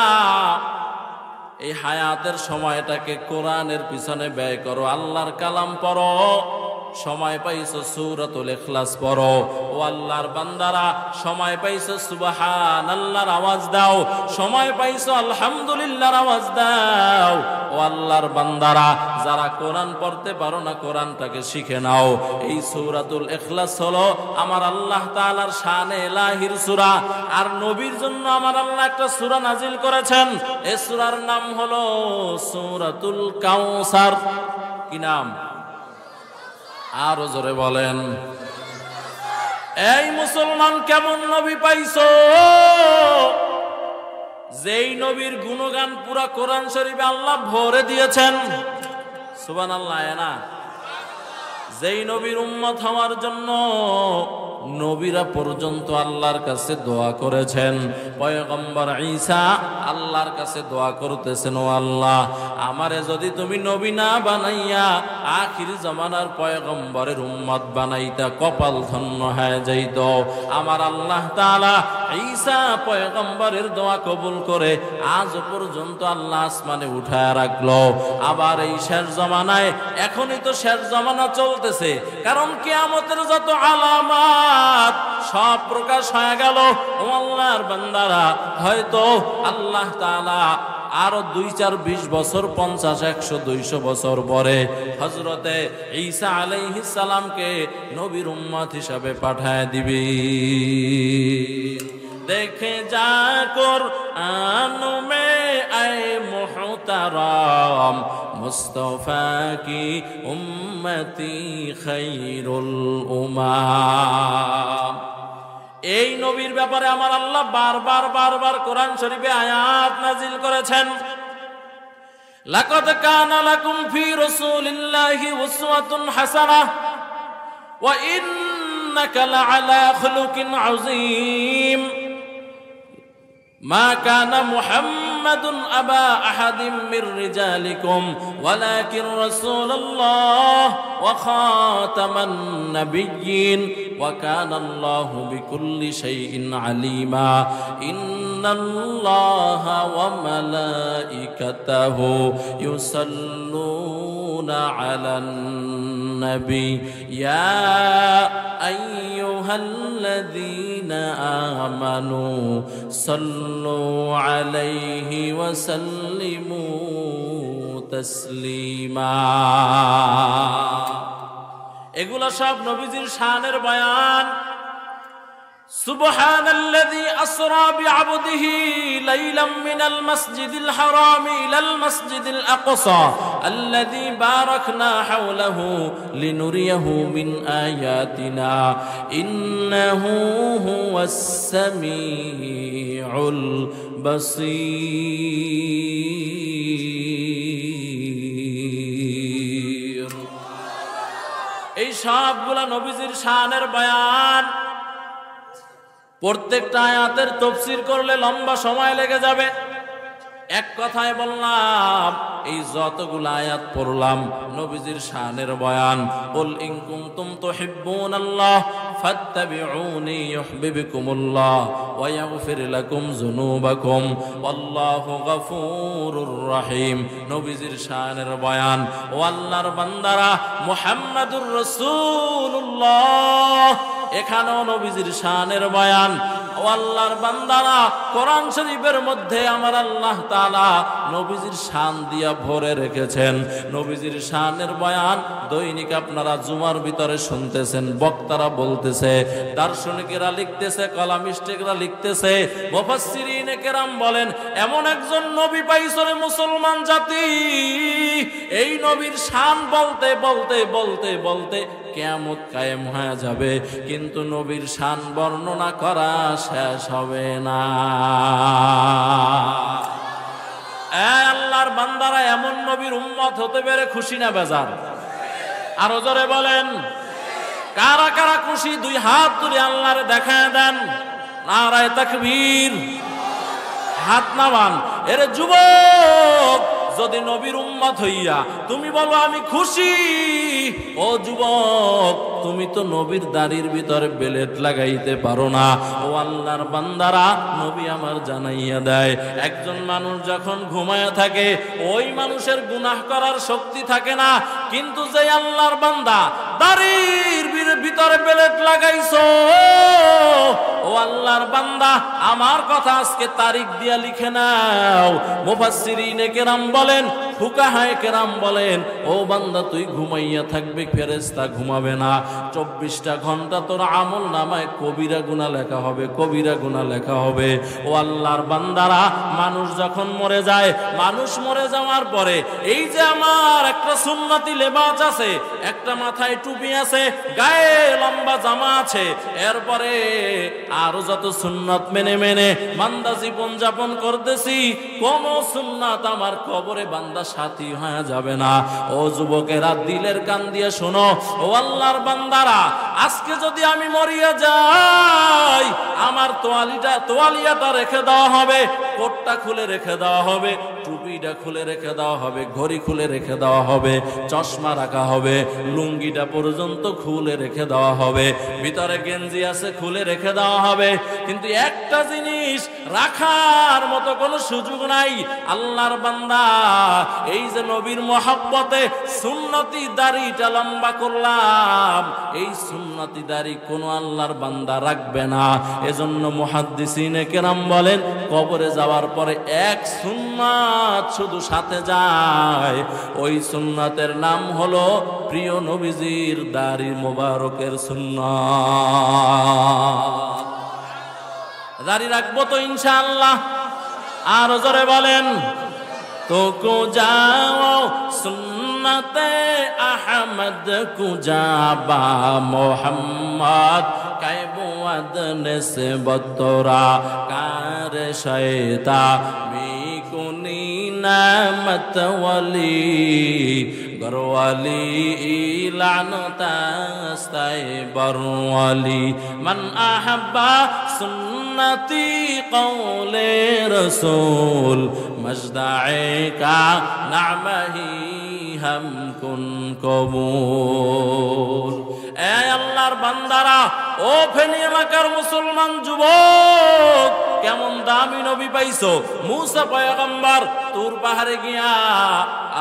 [SPEAKER 1] এই হায়াতের সময়টাকে কোরআনের পিছনে ব্যয় করো, আল্লাহর কালাম পড়ো। সময় পাইছো সূরাতুল ইখলাস পড়ো। ও আল্লাহর বান্দারা, সময় পাইছো সুবহানাল্লাহর আওয়াজ দাও, সময় পাইছো আলহামদুলিল্লাহর আওয়াজ দাও। ও আল্লাহর বান্দারা, যারা কোরআন পড়তে পারো না কোরআনটাকে শিখে নাও। এই সূরাতুল ইখলাস হলো আমার আল্লাহ তাআলার শানে ইলাহির সূরা। আর নবীর জন্য আমার আল্লাহ একটা সূরা নাজিল করেছেন। এই সূরার নাম হলো সূরাতুল কাউসার। কি নাম? আরো জোরে বলেন। এই মুসলমান, কেমন নবী পাইছো? যেই নবীর গুণগান পুরা কোরআন শরীফে আল্লাহ ভরে দিয়েছেন। সুবহানাল্লাহ না? যেই নবীর উম্মত হওয়ার জন্য নবীরা পর্যন্ত আল্লাহর কাছে দোয়া করেছেন। পয়গম্বর ঈসা আল্লাহর কাছে দোয়া করতেছেন, ও আল্লাহ, আমারে যদি তুমি নবী না বানাইয়া আখির জামানার পয়গম্বরের উম্মত বানাইতা, কপাল ধন্য হয়ে যাইত। আমার আল্লাহ তাআলা ঈসা পয়গম্বরের দোয়া কবুল করে আজ পর্যন্ত আল্লাহ আসমানে উঠায় রাখলো। আবার এই শেষ জামানায়, এখনই তো শেষ জামানা চলতেছে, কারণ কিয়ামতের যত আলামত সব প্রকাশ হয়ে গেল। ও আল্লাহর বান্দারা, হয়তো আল্লাহ তাআলা আরো 2, 4, 20 বছর, 50, 100, 200 বছর পরে হযরতে ঈসা আলাইহিস সালামকে নবীর উম্মত হিসাবে পাঠায় দিবে। देखे जा कुरान में ऐ मुहतरम मुस्तफा की उम्मती खैरुल उम्माम। এই নবীর ব্যাপারে আমার আল্লাহ বারবার কোরআন শরীফে আয়াত নাজিল করেছেন। লাকাদ কানা লাকুম ফি রাসূলিল্লাহি উসওয়াতুন হাসানাহ ওয়া ইন্নাকা লাআলা খুলুকিন আযীম। ما كان محمد أبا أحد من رجالكم ولكن رسول الله وخاتم النبيين وكان الله بكل شيء عليما إن الله وملائكته يصلون على النبي يا أيها الذين آمنوا صلوا عليه وسلموا تسليما এগুলা সব নবীজির শানের বয়ান সুবহানাল্লাযী আসরা বিআবদিহি লাইলাম মিনাল মাসজিদিল হারাম ইলাল মাসজিদিল আকসা আল্লাযী বারাকনা হাওলাহু লিনুরিয়াহু মিন আয়াতিনা ইন্নাহু হুয়াস সামিউল বাসীর। এই সবগুলা নবীজির শানের বয়ান। প্রত্যেকটা আয়াতের তাফসীর করলে লম্বা সময় লেগে যাবে। এক কথায় বললাম, এই যতগুলো আয়াত পড়লাম নবীজির শানের বয়ান। কুল ইন কুনতুম তুহিব্বুনাল্লাহ ফাত্তাবিউনি ইউহিব্বুকুমুল্লাহ ওয়া ইয়াগফির লাকুম যুনুবাকুম ওয়াল্লাহু গফুরুর রহিম। নবীজির শানের বয়ান। ও আল্লাহর বান্দারা, মুহাম্মাদুর রাসূলুল্লাহ, এখানেও নবীজির শানের বয়ান। ও আল্লাহর বান্দারা, কোরআন শরীফের মধ্যে আমার আল্লাহ তাআলা নবীজির শান দিয়া ভরে রেখেছেন। নবীজির শানের বয়ান দৈনিক আপনারা জুমার ভিতরে শুনতেছেন, বক্তারা বলতেছে, দার্শনিকেরা লিখতেছে, কলামিস্টেকরা লিখতেছে, মুফাসসিরিনে কেরাম বলেন এমন একজন নবী পাইছে রে মুসলমান জাতি, এই নবীর শান বলতে বলতে বলতে বলতে কিয়ামত কায়েম হয়ে যাবে, কিন্তু নবীর শান বর্ণনা করা শেষ হবে না। আল্লাহর বান্দারা, এমন নবীর উম্মত হতে পেরে খুশি না বেজার? আরো জোরে বলেন, কারা কারা খুশি? দুই হাত তুলে আল্লাহরে দেখায় দেন। নারায়ে তাকবীর। হাত নামান। এরে যুবক, যদি নবীর উম্মত হইয়া তুমি বলো আমি খুশি, ও যুবক, তুমি তো নবীর দাড়ির ভিতরে বেলেট লাগাইতে পারো না। ও আল্লাহর বান্দারা, নবী আমার জানাইয়া দেয়, একজন মানুষ যখন ঘুমায়া থাকে ওই মানুষের গুনাহ করার শক্তি থাকে না, কিন্তু যে আল্লাহর বান্দা দাড়ির ভিতরে বেলেট লাগাইছো, ও আল্লাহর বান্দা, আমার কথা আজকে তারিখ দিয়া লিখে নাও। মুফাসসিরিনে কেরাম বলেন, ফুকাহায়ে কেরাম বলেন, ও বান্দা তুই ঘুমাইয়া থাকবি, ফেরেশতা ঘুমাবে না। 24টা ঘন্টা তোর আমল নামায় কবিরা গুনাহ লেখা হবে, কবিরা গুনাহ লেখা হবে। ও আল্লাহর বান্দারা, মানুষ যখন মরে যায়, মানুষ মরে যাওয়ার পরে এই যে আমার একটা সুন্নতি লেবাস আছে, একটা মাথায় টুপি আছে, গায়ে লম্বা জামা আছে, এরপরে আরো যত সুন্নাত মেনে মেনে বান্দা জীবন যাপন করতেছি, কোন সুন্নাত আমার কবরে বান্দা সাথী হয়ে যাবে না। ও যুবকেরা, দিলের কান দিয়ে শোনো, ও আল্লাহর বান্দারা, আজকে যদি আমি মরিয়া যাই, আমার তোয়ালিয়াটা রেখে দেওয়া হবে, কোটটা খুলে রেখে দেওয়া হবে, টুপিটা খুলে রেখে দেওয়া হবে, ঘড়ি খুলে রেখে দেওয়া হবে, চশমা রাখা হবে, লুঙ্গিটা পর্যন্ত খুলে রেখে দেওয়া হবে, ভিতরে গেঞ্জি আছে খুলে রেখে দেওয়া হবে, কিন্তু একটা জিনিস রাখার মতো কোনো সুযোগ নাই। আল্লাহর বান্দা, এই যে নবীর মহব্বতে সুন্নতি দাড়িটা লম্বা করলাম, এই সুন্নতি দাড়ি কোন আল্লাহর বান্দা রাখবে না। এজন্য মুহাদ্দিসিনে কেরাম বলেন, কবরে যাওয়ার পরে এক সুন্নাত শুধু সাথে যায়, ওই সুন্নাতের নাম হলো প্রিয় নবীজির দাড়ি মোবারকের সুন্নাত। দাড়ি রাখবো তো ইনশাআল্লাহ। আর জোরে বলেন, তো কো যাও সুন্নতে আহমদ কুজাবা মোহাম্মদ কায়বুয়াদ নিসবতরা কার শয়তা মিকুনি নামত ওয়ালি গরওয়ালি লানতাস্তাই বরওয়ালি মান আহাব্বা সুন্নতি কওলে রসূল মজদায়ে কা নামহি হাম কুন কবুল। এ আল্লাহর বান্দারা, ও ও ফেনী এলাকার মুসলমান যুবক, কেমন দামি নবী পাইছো। মূসা পয়গম্বর তুর পাহাড়ে গিয়া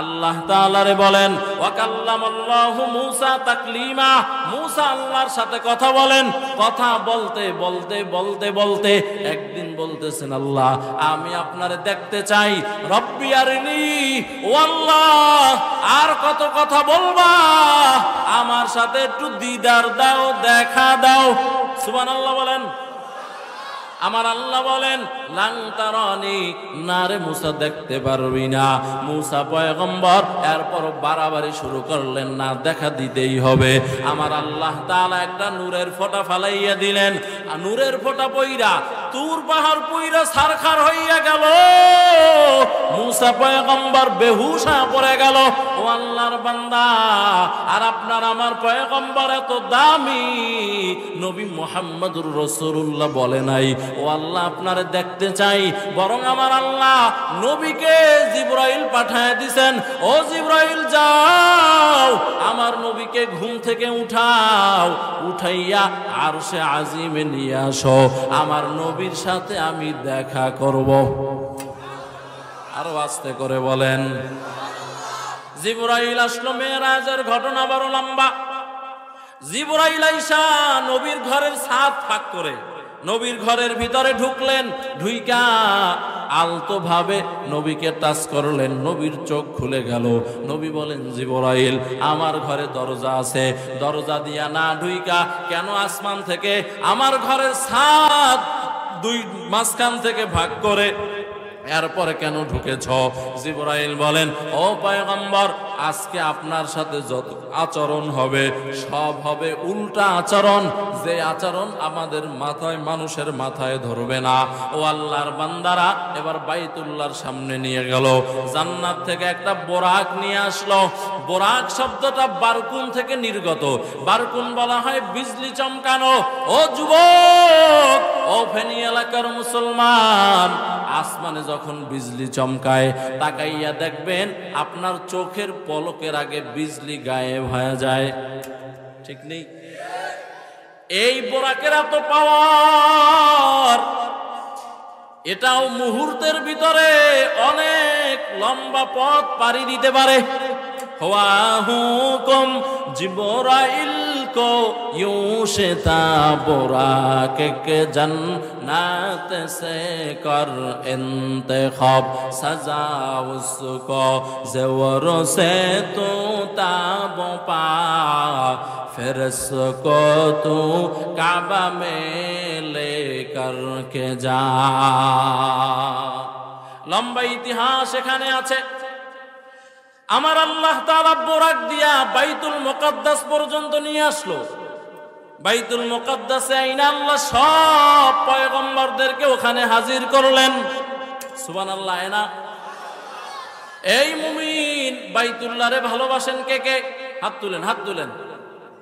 [SPEAKER 1] আল্লাহ তাআলারে বলেন, ওয়া কাল্লামাল্লাহু মূসা তাকলিমা, মূসা আল্লাহর সাথে কথা বলেন। কথা বলতে বলতে বলতে বলতে একদিন বলতেছেন, আল্লাহ আমি আপনারে দেখতে চাই, রব্বি আরিনি, ও আল্লাহ আর কত কথা বলবা, আমার সাথে একটু দিদার দাও, দেখা দাও। সুবহানাল্লাহ বলেন। আমার আল্লাহ বলেন, লাং তারানি, না রে মূসা দেখতে পারবি না। মূসা পয়গম্বর এরপর বাড়াবাড়ি শুরু করলেন, না দেখা দিতেই হবে। আমার আল্লাহ তাআলা একটা নূরের ফোঁটা ফালাইয়া দিলেন, আর নূরের ফোঁটা পইরা তুর পাহাড় পইরা সারখার হইয়া গেল। মূসা পয়গম্বর বেহুশ হয়ে পড়ে গেল। ও আল্লাহর বান্দা, আর আপনার আমার পয়গম্বর এত দামি, নবী মুহাম্মদুর রাসূলুল্লাহ বলে নাই ও আল্লাহ আপনারে দেখতে চাই, বরং আমার আল্লাহ নবীকে জিবরাইল পাঠায় দিছেন, ও জিবরাইল যাও আমার নবীকে ঘুম থেকে উঠাও, উঠাইয়া আরশে আজিমে নিয়ে আসো, আমার নবীর সাথে আমি দেখা করব। আরো আস্তে করে বলেন। জিবরাইল আসলো, মেরাজের ঘটনা বড় লম্বা। জিবরাইল আইসা নবীর ঘরের ছাদ ফাঁক করে নবীর ঘরের ভিতরে ঢুকলেন, ঢুইকা আলতো ভাবে নবীকে টাচ করলেন, নবীর চোখ খুলে গেল। নবী বলেন, জিবরাইল আমার ঘরে দরজা আছে, দরজা দিয়া না ঢুইকা কেন আসমান থেকে আমার ঘরের ছাদ দুই মাঝখান থেকে ভাগ করে এরপরে কেন ঢুকেছ? জিবরাইল বলেন, ও পয়গম্বর আজকে আপনার সাথে যত আচরণ হবে সব হবে উল্টা আচরণ, যে আচরণ আমাদের মাথায় মানুষের মাথায় ধরবে না। ও আল্লাহর বান্দারা, এবার বাইতুল্লাহর সামনে নিয়ে গেল, জান্নাত থেকে একটা বোরাক নিয়ে আসলো। বোরাক শব্দটা বারকুন থেকে নির্গত। বারকুন বলা হয় বিজলি চমকানো। ও যুবক, ও ফেনী এলাকার মুসলমান, আসমানে যখন বিজলি চমকায় তাকাইয়া দেখবেন আপনার চোখের পলকের আগে বিজলি গায়েব হয়ে যায়, ঠিক নেই? এই বোরাকের এত পাওয়ার, এটাও মুহূর্তের ভিতরে অনেক লম্বা পথ পাড়ি দিতে পারে। হুয়া হুকুম জিবরাইল को यूं शिता बुराक के जन्नत से कर इंतखाब, सजा उसको ज़ेवर से तू ताब पा, फिर इसको तू काबा में लेकर के जा। লম্বা ইতিহাস এখানে আছে। আমার আল্লাহ তাআলা বোরাক দিয়া বাইতুল মুকাদ্দাস পর্যন্ত নিয়ে আসলো। বাইতুল মুকাদ্দাসে আইনা আল্লাহ সব পয়গম্বরদেরকে ওখানে হাজির করলেন। সুবহানাল্লাহ। না এই মুমিন বাইতুল্লাহরে ভালোবাসেন কে কে? হাত তুলেন, হাত তুলেন।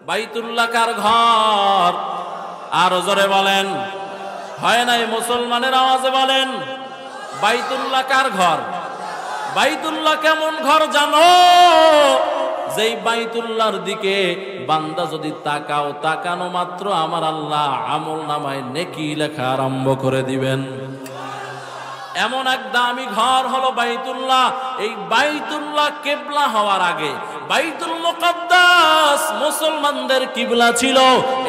[SPEAKER 1] বাইতুল্লাহ কার ঘর? আরো জোরে বলেন। হয় নাই মুসলমানের আওয়াজে বলেন। বাইতুল্লাহ কার ঘর? বাইতুল্লাহ কেমন ঘর জানো? যেই বাইতুল্লাহর দিকে বান্দা যদি তাকাও, তাকানো মাত্র আমার আল্লাহ আমল নামায় নেকি লেখা আরম্ভ করে দিবেন। এমন এক দামি ঘর হলো বাইতুল্লাহ। এই বাইতুল্লাহ কিবলা হওয়ার আগে বাইতুল মুকাদ্দাস মুসলমানদের কিবলা ছিল।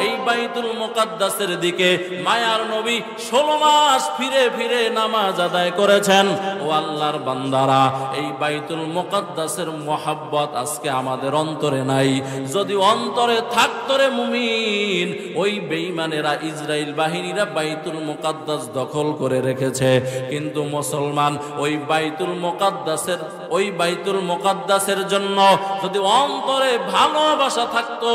[SPEAKER 1] এই বাইতুল মুকাদ্দাসের দিকে মায়ার নবী 16 মাস ফিরে ফিরে নামাজ আদায় করেছেন। ও আল্লাহর বান্দারা, এই বাইতুল মুকাদ্দাসের মহব্বত আজকে আমাদের অন্তরে নাই। যদি অন্তরে থাকতো রে মুমিন, ওই বেঈমানেরা ইসরাইল বাহিনীরা বাইতুল মুকাদ্দাস দখল করে রেখেছে। কিন্তু মুসলমান ওই বাইতুল মুকাদ্দাসের জন্য যদি অন্তরে ভালোবাসা থাকতো,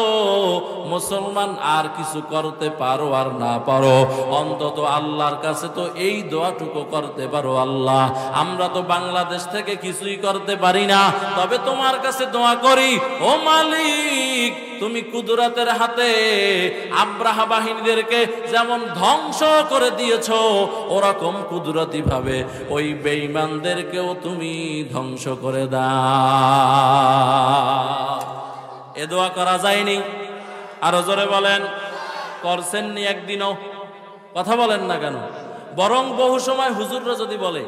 [SPEAKER 1] মুসলমান আর কিছু করতে পারো আর না পারো, অন্তত আল্লাহর কাছে তো এই দোয়াটুকু করতে পারো, আল্লাহ আমরা তো বাংলাদেশ থেকে কিছুই করতে পারি না, তবে তোমার কাছে দোয়া করি, ও মালিক তুমি কুদরতের হাতে আব্রাহা বাহিনীদেরকে যেমন ধ্বংস করে দিয়েছো, ওরকম কুদরতি ভাবে ওই বেঈমানদেরকেও তুমি ধ্বংস করে দাও। এ দোয়া করা যায়নি? আরো জোরে বলেন। করছেননি একদিনও? কথা বলেন না কেন? বরং বহু সময় হুজুররা যদি বলে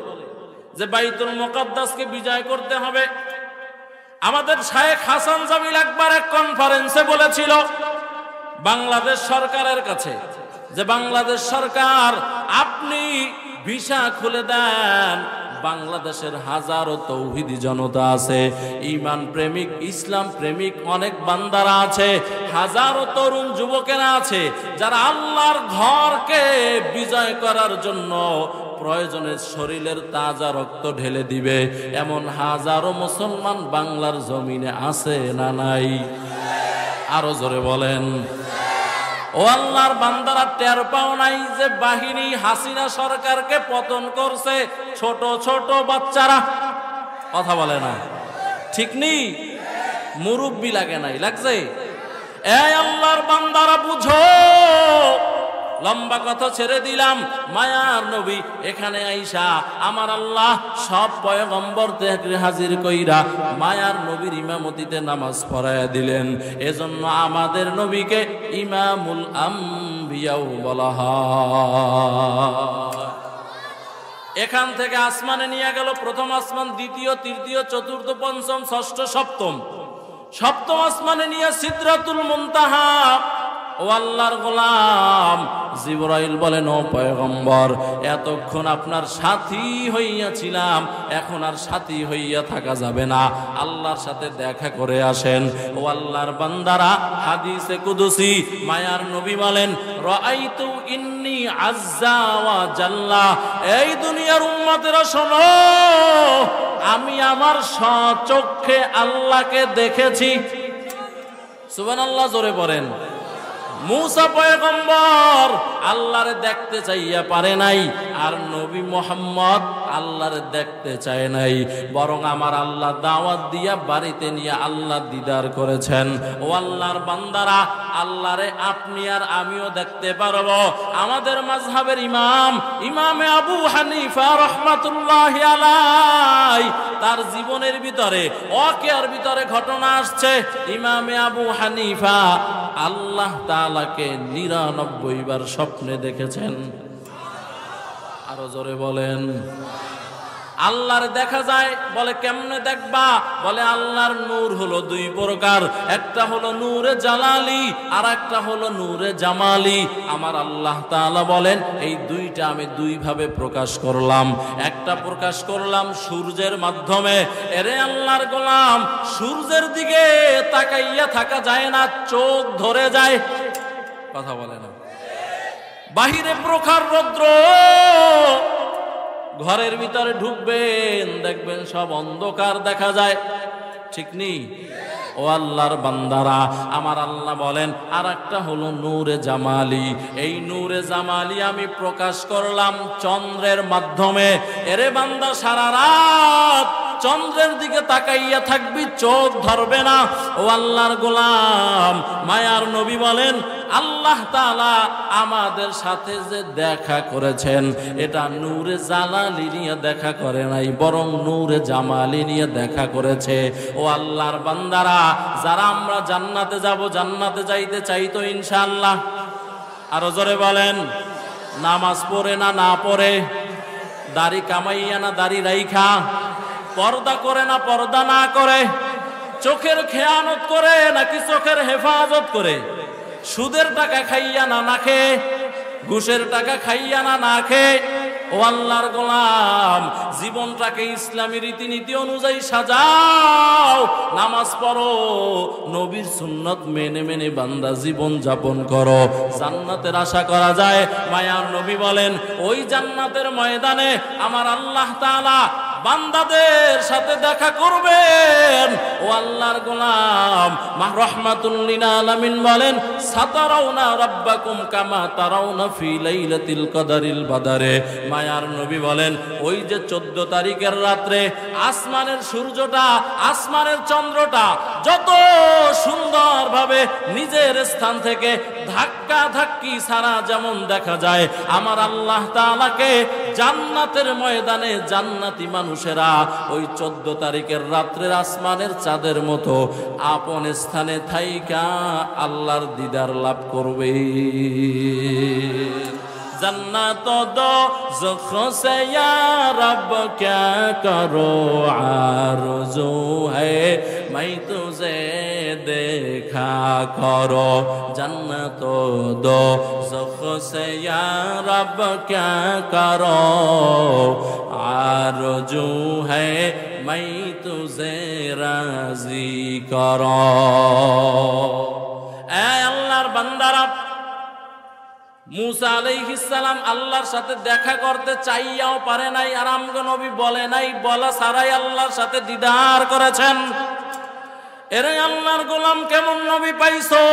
[SPEAKER 1] যে বাইতুল মুকাদ্দাসকে বিজয় করতে হবে, আমাদের শায়েখ হাসান জামিল একবার এক কনফারেন্সে বলেছিল বাংলাদেশ সরকারের কাছে যে বাংলাদেশ সরকার আপনি ভিসা খুলে দেন, বাংলাদেশের হাজারো তৌহিদি জনতা আছে, ঈমান প্রেমিক ইসলাম প্রেমিক অনেক বান্দারা আছে, হাজারো তরুণ যুবকেরা আছে যারা আল্লাহর ঘরকে বিজয় করার জন্য প্রয়োজনে শরীরের তাজা রক্ত ঢেলে দিবে, এমন হাজারো মুসলমান বাংলার জমিনে আছে না নাই? আরো জোরে বলেন। ও আল্লাহর বান্দারা, টের পাও নাই যে বাহিনী হাসিনা সরকারকে পতন করছে ছোট ছোট বাচ্চারা? কথা বলে না, ঠিক নেই? মুরব্বি লাগে নাই, লাগছে? এই আল্লাহর বান্দারা বুঝো, লম্বা কথা ছেড়ে দিলাম। মায়ার নবী এখানে আইসা আমার আল্লাহ সব পয়গম্বরকে হাজির কইরা মায়ার নবীর ইমামতিতে নামাজ পড়ায়া দিলেন। এজন্য আমাদের নবীকে ইমামুল আম্বিয়াও বলা হয়। এখান থেকে আসমানে নিয়ে গেল, প্রথম আসমান, দ্বিতীয়, তৃতীয়, চতুর্থ, পঞ্চম, ষষ্ঠ, সপ্তম। সপ্তম আসমানে নিয়ে সিদরাতুল মুনতাহা। ও আল্লাহর গোলাম জিবরাইল বলেন, ও পয়গম্বর, এতক্ষণ আপনার সাথী হইয়াছিলাম, এখন আর সাথী হইয়া থাকা যাবে না, আল্লাহর সাথে দেখা করে আসেন। ও আল্লাহর বান্দারা, হাদিসে কুদসি মায়ার নবী বলেন, রাআইতু ইন্নী আজ্জা ওয়া জাল্লা। এই দুনিয়ার উম্মতেরা শোনো, আমি আমার স্বচক্ষে আল্লাহকে দেখেছি। সুবহানাল্লাহ, জোরে পড়েন। মুসা পয়গম্বর আল্লাহরে দেখতে চাইয়া পারে নাই, আর নবী মুহাম্মদ আল্লাহরে দেখতে চায় নাই, বরং আমার আল্লাহ দাওয়াত দিয়া বাড়িতে নিয়ে আল্লাহ দিদার করেছেন। ও আল্লাহর বান্দারা, আল্লাহরে আপনি আর আমিও দেখতে পারবো। আমাদের মাযহাবের ইমামে আবু হানিফা রাহমাতুল্লাহি আলাইহি, তার জীবনের ভিতরে ওয়াকিয়ার ভিতরে ঘটনা আসছে। ইমামে আবু হানিফা আল্লাহ তাআলাকে ৯৯ বার স্বপ্নে দেখেছেন। আরো জোরে বলেন। আল্লাহর দেখা যায়, বলে কেমনে দেখবা? বলে আল্লাহর নূর হলো দুই প্রকার, একটা হলো নূরে জালালি আর একটা হলো নূরে জামালি। আমার আল্লাহ তাআলা বলেন, এই দুইটা আমি দুই ভাবে প্রকাশ করলাম। একটা প্রকাশ করলাম সূর্যের মাধ্যমে। এরে আল্লাহর গোলাম, সূর্যের দিকে তাকাইয়া থাকা যায় না, চোখ ধরে যায়। কথা বলে না। বাহিরে প্রখর রৌদ্র, ঘরের ভিতরে ঢুকবেন, দেখবেন সব অন্ধকার দেখা যায়, ঠিক নেই? ও আল্লাহর বান্দারা, আমার আল্লাহ বলেন, আর একটা হলো নূরে জামালি। এই নূরে জামালি আমি প্রকাশ করলাম চন্দ্রের মাধ্যমে। এরে বান্দা, সারা রাত চন্দ্রের দিকে তাকাইয়া থাকবি, চোখ ধরবে না। ও আল্লাহর গোলাম, মায়ার নবী বলেন, আল্লাহ তাআলা আমাদের সাথে যে দেখা করেছেন, এটা নূরে জালালি নিয়ে দেখা করে নাই, বরং নূরে জামালি নিয়ে দেখা করেছে। ও আল্লাহর বান্দারা, যারা আমরা জান্নাতে যাব, জান্নাতে যাইতে চাইতো ইনশাআল্লাহ? আরো জোরে বলেন। নামাজ পড়ে না না পড়ে, দাড়ি কামাইয়া না দাড়ি রাইখা, পর্দা করে না পর্দা না করে, চোখের খেয়ানত করে নাকি চোখের হেফাজত করে, সুদের টাকা খাইয়া না না খেয়ে, ঘুষের টাকা খাইয়া না না খেয়ে। ও আল্লাহর গোলাম, জীবনটাকে ইসলামী রীতিনীতি অনুযায়ী সাজাও, নামাজ পড়ো, নবীর সুন্নত মেনে মেনে বান্দা জীবন যাপন করো, জান্নাতের আশা করা যায়। মায়ার নবী বলেন, ওই জান্নাতের ময়দানে আমার আল্লাহ তাআলা বান্দাদের সাথে দেখা করবেন। ও আল্লাহর গোলাম, রাহমাতুল লিল আলামিন বলেন, সাতারাউনা রাব্বাকুম কামা তারাউনা ফি লাইলাতিল কদরিল বাদারে। মায়ার নবী বলেন, ওই যে 14 তারিখের রাত্রে আসমানের সূর্যটা, আসমানের চন্দ্রটা যত সুন্দরভাবে নিজের স্থান থেকে ধাক্কা ধাক্কি ছাড়া যেমন দেখা যায়, আমার আল্লাহ তাআলাকে জান্নাতের ময়দানে জান্নাতি মানুষেরা ওই 14 তারিখের রাত্রের আসমানের চাঁদের মতো আপন স্থানে থাইকা আল্লাহর দিদার লাভ করবে। जन्नत दो ज़ुख़ से या रब क्या करो आरज़ू है मैं तुझे देखा करो। जन्नत दो ज़ुख़ से या रब क्या करो आरज़ू है मैं तुझे राज़ी करो। ऐ अल्लाहर बंदारा मूसा आलैहिस सालाम আল্লাহর সাথে দেখা করতে চাইয়াও পারে নাই, আর আমগো নবী বলে নাই, বলা ছাড়াই আল্লাহর সাথে দিদার করেছেন। এরে আল্লাহর গোলাম কেমন নবী পাইছো?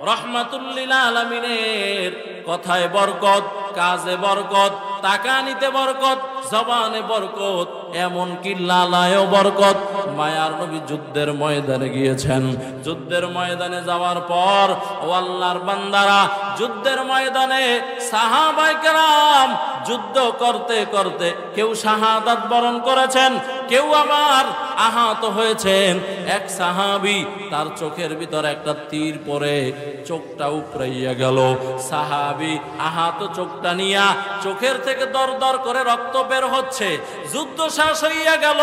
[SPEAKER 1] রহমাতুল লিল আলামিনের কথায় বরকত, কাজে বরকত, তাকানিতে বরকত, জবানে বরকত, এমন কি লালায়ও বরকত। মায়ার নবী যুদ্ধের ময়দানে গিয়েছেন। যুদ্ধের ময়দানে যাওয়ার পর ও আল্লাহর বান্দারা, যুদ্ধের ময়দানে সাহাবায়ে কেরাম যুদ্ধ করতে করতে কেউ শাহাদাত বরণ করেছেন, কেউ আবার আহত হয়েছেন। এক সাহাবী তার চোখের ভিতর একটা তীর পড়ে চোখটা উপড়াইয়া গেল। সাহাবী আহত চোখটা নিয়া চোখের থেকে দর দর করে রক্ত বের হচ্ছে। যুদ্ধ শেষ হইয়া গেল।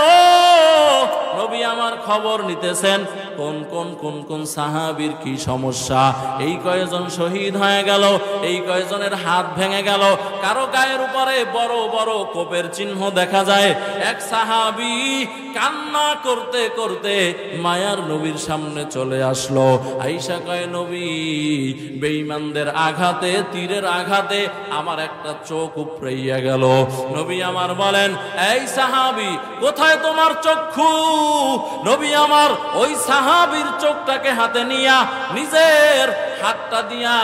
[SPEAKER 1] নবী আমার খবর নিতেছেন কোন কোন কোন কোন সাহাবীর কি সমস্যা। এই কয়েকজন শহীদ হয়ে গেল, এই কয়েকজনের হাত ভেঙে গেল, কারো গায়ের উপরে বড় বড় কোপের চিহ্ন দেখা যায়। এক সাহাবী কান্না করতে করতে মায়ার নবীর সামনে চলে আসলো। আয়েশা কয়, নবী বেঈমানদের আঘাতে, তীরের আঘাতে আমার একটা চোখ উপড়াইয়া গেল। নবী আমার বলেন, এই সাহাবী কোথায় তোমার চক্ষু? নবী আমার ওই সাহাবীর চোখটাকে হাতে নিয়া নিজের হাতটা দিয়া,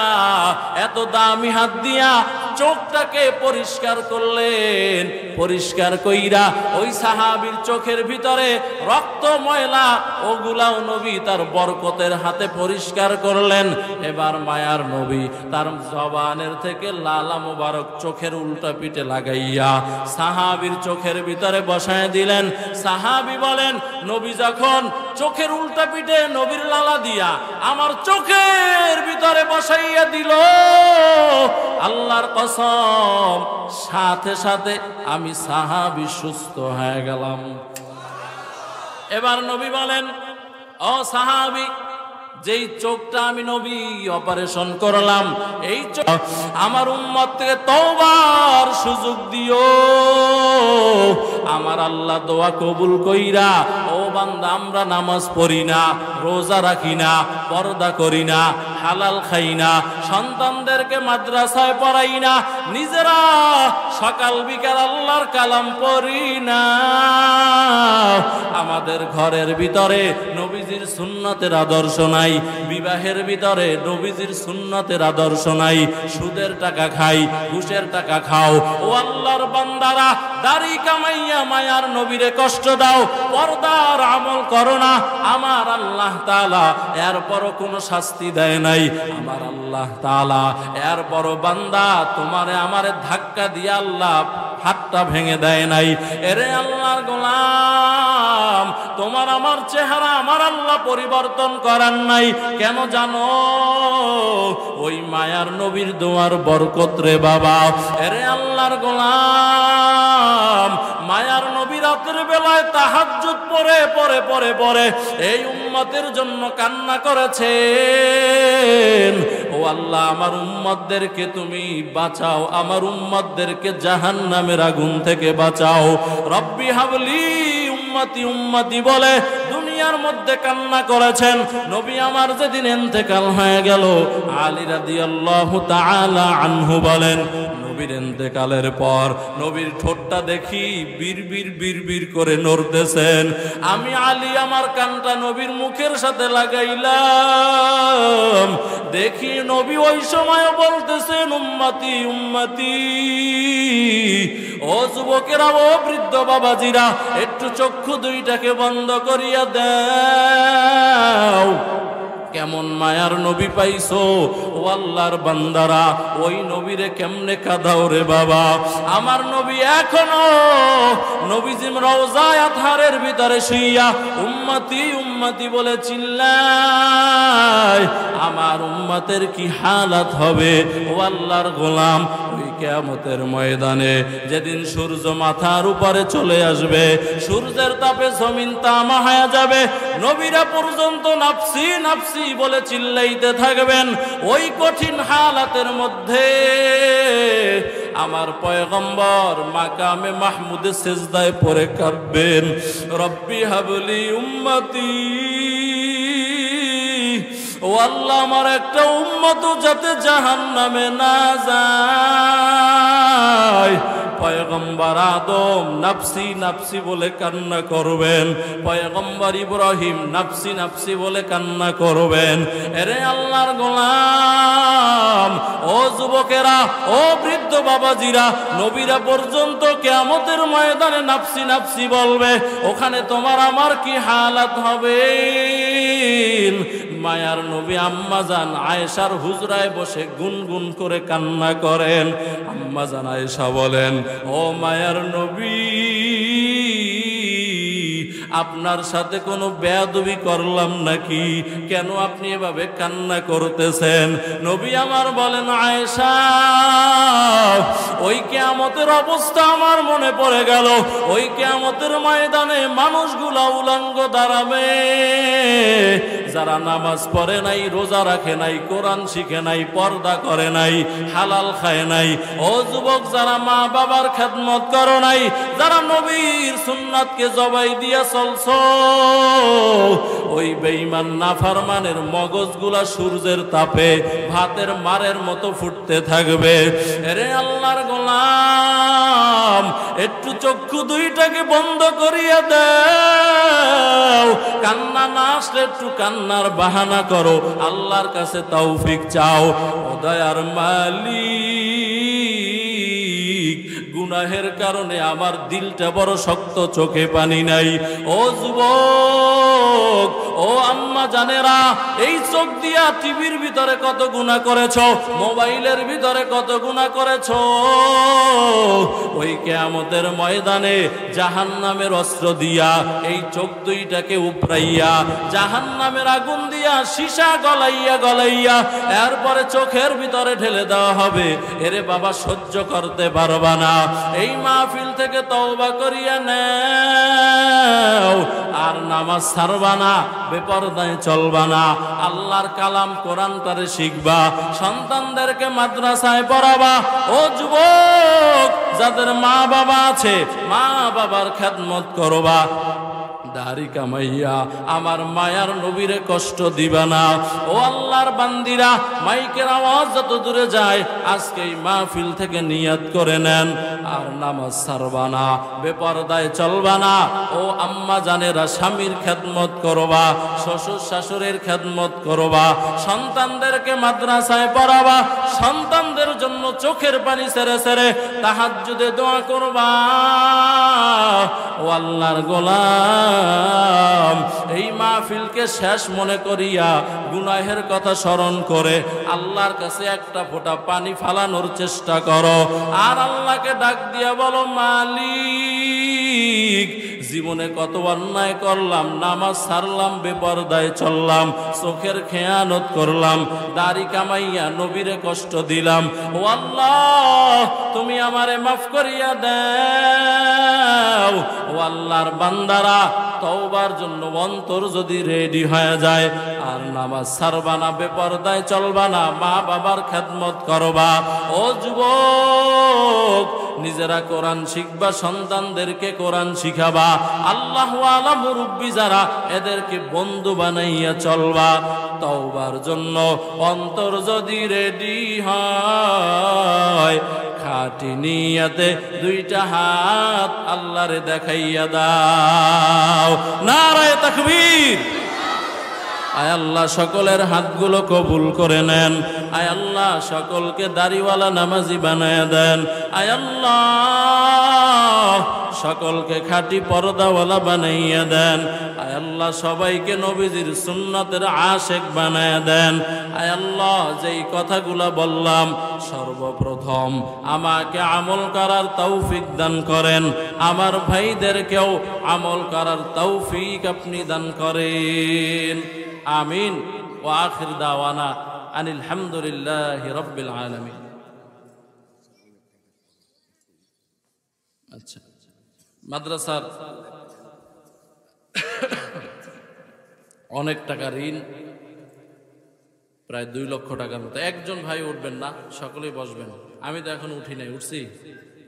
[SPEAKER 1] এত দামি হাত দিয়া চোখটাকে পরিষ্কার করলেন। পরিষ্কার কইরা ওই সাহাবীর চোখের ভিতরে রক্ত ময়লা ওগুলাও নবী তার বরকতের হাতে পরিষ্কার করলেন। এবার মায়ার নবী তার জবানের থেকে লালা মোবারক চোখের উল্টা পিঠে লাগাইয়া সাহাবীর চোখের ভিতরে বসায় দিলেন। সাহাবী বলেন, নবী যখন চোখের উল্টা পিঠে নবীর লালা দিয়া আমার চোখের ভিতরে বসাইয়া দিল, আল্লাহর কসম সাথে সাথে আমি সাহাবী সুস্থ হয়ে গেলাম। এবার নবী বলেন, ও সাহাবী, যেই চোখটা আমি নবী অপারেশন করলাম, এই চোখ আমার উম্মত থেকে তওবার সুযোগ দিও। আমার আল্লাহ দোয়া কবুল কইরা, ও বান্দা আমরা নামাজ পড়ি না, রোজা রাখি না, পর্দা করি না, হালাল খাই না, সন্তানদেরকে মাদ্রাসায় পড়াই না, নিজেরা সকাল বিকাল আল্লাহর কালাম পড়ি না, আমাদের ঘরের ভিতরে নবীজির সুন্নতের আদর্শ নাই, বিবাহের ভিতরে নবীজির সুন্নতের আদর্শ নাই, সুদের টাকা খাই, ঘুষের টাকা খাও। ও আল্লাহর বান্দারা, দাড়ি কামাইয়া মায়ার নবীরে কষ্ট দাও, পর্দার আমল করো না, আমার আল্লাহ তাআলা এরপরও কোনো শাস্তি দেয় নাই। আমার আল্লাহ তাআলা এরপরও বান্দা তোমারে আমারে ধাক্কা দিয়ে আল্লাহ হাতটা ভেঙে দেয় নাই। এরে আল্লাহর গোলাম, তোমার আমার চেহারা আমার আল্লাহ পরিবর্তন করার নাই। কেন জানো? ওই মায়ার নবীর দোয়ার বরকত রে বাবা। এরে আল্লাহর গোলাম, মায়ার নবী রাতের বেলায় তাহাজ্জুদ পড়ে পড়ে পড়ে পড়ে এই উম্মতের জন্য কান্না করেছেন। ও আল্লাহ, আমার উম্মতদেরকে তুমি বাঁচাও, আমার উম্মতদেরকে জাহান্নামের আগুন থেকে বাঁচাও। রব্বি হাবলি উম্মতি উম্মতি বলে দুনিয়ার মধ্যে কান্না করেছেন। নবী আমার যেদিন ইন্তেকাল হয়ে গেল, আলী রাদিয়াল্লাহু তাআলা আনহু বলেন, নবীর ইন্তেকালের পর নবীর ঠোঁটটা দেখি বিড়বিড় বিড়বিড় করে নড়তেছেন। আমি আলী আমার কানটা নবীর মুখের সাথে লাগাইলাম, দেখি নবী ওই সময় বলতেছেন, উম্মতি উম্মতি। ও যুবকেরা, ও বৃদ্ধ বাবাজিরা, একটু চক্ষু দুইটাকে বন্ধ করিয়া দাও। কেমন মায়ার নবী পাইছো ও আল্লাহর বান্দারা, ওই নবীরে কেমনে কাঁদাও রে বাবা। আমার নবী এখনো নবীজির রওজায়ে আতহারের ভিতরে শুইয়া উম্মতি উম্মতি বলে চিল্লায়। আমার উম্মতের কি হালাত হবে ও আল্লাহর গোলাম ওই কিয়ামতের ময়দানে, যেদিন সূর্য মাথার উপরে চলে আসবে, সূর্যের তাপে জমিন তামা হয়ে যাবে, নবীরা পর্যন্ত নাফসি নাফসি বলে চিল্লাইতে থাকবেন। ওই কঠিন হালাতের মধ্যে আমার পয়গম্বর মাকামে মাহমুদে সেজদায় পড়ে কাঁদবেন, রব্বি হাবলি উম্মতি, ও আল্লাহ আমার একটা উম্মত যাতে জাহান্নামে না যায়। পয়গম্বর আদম নাফসি নাফসি বলে কান্না করবেন, পয়গম্বর ইব্রাহিম নাফসি নাফসি বলে কান্না করবেন। এরে আল্লাহর গোলাম, ও যুবকেরা, ও বৃদ্ধ বাবাজিরা, নবীরা পর্যন্ত কিয়ামতের ময়দানে নাফসি নাফসি বলবে, ওখানে তোমার আমার কি হালাত হবে। মায়ার নবী আম্মা জান আয়েশার হুজরায় বসে গুনগুন করে কান্না করেন। আম্মা জান আয়েশা বলেন, ও মায়ার নবী, আপনার সাথে কোনো বেয়াদবি করলাম নাকি? কেন আপনি এভাবে কান্না করতেছেন? নবী আমার বলেন, আয়েশা, ওই কিয়ামতের অবস্থা আমার মনে পড়ে গেল। ওই কিয়ামতের ময়দানে মানুষগুলা উলঙ্গ দাঁড়াবে, যারা নামাজ পড়ে নাই, রোজা রাখে নাই, কোরআন শিখে নাই, পর্দা করে নাই, হালাল খায় নাই। ও যুবক, যারা মা বাবার খেদমত করো নাই, যারা নবীর সুন্নাতকে জবাই দিয়া চলছো, ওই বেঈমান নাফরমানের মগজগুলা সূর্যের তাপে ভাতের মারের মতো ফুটতে থাকবে। এরে আল্লাহর গোলাম, একটু চক্ষু দুইটাকে বন্ধ করিয়া দাও, কান্না না আসলে একটু কান্নার বাহানা করো, আল্লাহর কাছে তৌফিক চাও। ও দয়ার মালিক, গুনাহের কারণে আমার দিলটা বড় শক্ত, চোখে পানি নাই। ও যুবক, ও আম্মা জানেরা, এই চোখ দিয়া টিভির ভিতরে কত গুনাহ করেছো, মোবাইলের ভিতরে কত গুনাহ করেছো। ওই কিয়ামতের ময়দানে জাহান্নামের অস্ত্র দিয়া এই চোখ দুইটাকে উপড়াইয়া জাহান্নামের আগুন দিয়া সীসা গলাইয়া গলাইয়া এরপরে চোখের ভিতরে ঢেলে দেওয়া হবে। এরে বাবা, সহ্য করতে পারবা না, এই মাহফিল থেকে তওবা করিয়া নাও, আর নামাজ ছাড়বা না, বেপরদায় চলবা না, আল্লাহর কালাম কোরআনটারে শিখবা, সন্তানদেরকে মাদ্রাসায় পড়াবা। ও যুবক, যাদের মা বাবা আছে, মা বাবার খেদমত করবা, দাড়ি কামাইয়া আমার মায়ার নবীরে কষ্ট দিবা না। ও আল্লাহর বান্দিরা, মাইকের আওয়াজ যত দূরে যায়, আজকে এই মাহফিল থেকে নিয়াত করে নেন, আর নামাজ ছাড়বা না, বেপরদায় চলবা না। ও আম্মা জানেরা, স্বামীর খেদমত করবা, শ্বশুর শাশুড়ির খেদমত করবা, সন্তানদেরকে মাদ্রাসায় পড়াবা, সন্তানদের জন্য চোখের পানি ছেড়ে ছেড়ে তাহাজ্জুদে দোয়া করবা। ও আল্লাহর গোলাম, এই মাহফিলকে শেষ মনে করিয়া গুনাহের কথা স্মরণ করে আল্লাহর কাছে একটা ফোঁটা পানি ফালানোর চেষ্টা করো, আর আল্লাহকে ডাক দিয়া বলো, মালিক, জীবনে কত অন্যায় করলাম, নামাজ ছাড়লাম, বেপরদায় চললাম, চোখের খেয়ানত করলাম, দাড়ি কামাইয়া নবীরে কষ্ট দিলাম। ও আল্লাহ, তুমি আমারে মাফ করিয়া দাও। ও আল্লাহর বান্দারা, তওবার জন্য অন্তর যদি রেডি হয়ে যায়, আর নামাজ ছাড়বা না, বেপরদায় চলবা না, মা বাবার খেদমত করবা। ও যুবক, নিজেরা কোরআন শিখবা, সন্তানদেরকে কোরআন শিখাবা, আল্লাহু আলা মুরব্বি যারা, এদেরকে বন্ধু বানাইয়া চলবা। তওবার জন্য অন্তর যদি রেডি হয়, খাঁটি নিয়তে দুইটা হাত আল্লাহরে দেখাইয়া দাও। নারায়ে তাকবীর। আয় আল্লাহ সকলের হাতগুলো কবুল করে নেন। আয় আল্লাহ সকলকে দাড়িওয়ালা নামাজি বানায় দেন। আয় আল্লাহ সকলকে খাঁটি পর্দাওয়ালা বানাইয়া দেন। আয় আল্লাহ সবাইকে নবীজির সুন্নতের আশেক বানায় দেন। আয় আল্লাহ যেই কথাগুলা বললাম সর্বপ্রথম আমাকে আমল করার তৌফিক দান করেন, আমার ভাইদেরকেও আমল করার তৌফিক আপনি দান করেন। আমিন। ওয়া আখির দাওয়ানা আনিল হামদুলিল্লাহি রাব্বিল আলামিন। আচ্ছা, মাদ্রাসার অনেক টাকা ঋণ, প্রায় 2 লক্ষ টাকার মতো। একজন ভাই উঠবেন না, সকলেই বসবেন। আমি তো এখন উঠি নাই, উঠছি,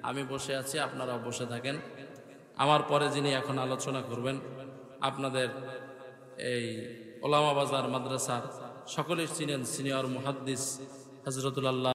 [SPEAKER 1] আমি বসে আছি, আপনারাও বসে থাকেন। আমার পরে যিনি এখন আলোচনা করবেন আপনাদের এই ওলামা বাজার মাদ্রাসার সকলেই চিনেন সিনিয়র মুহাদ্দিস হযরতুল আল্লাহ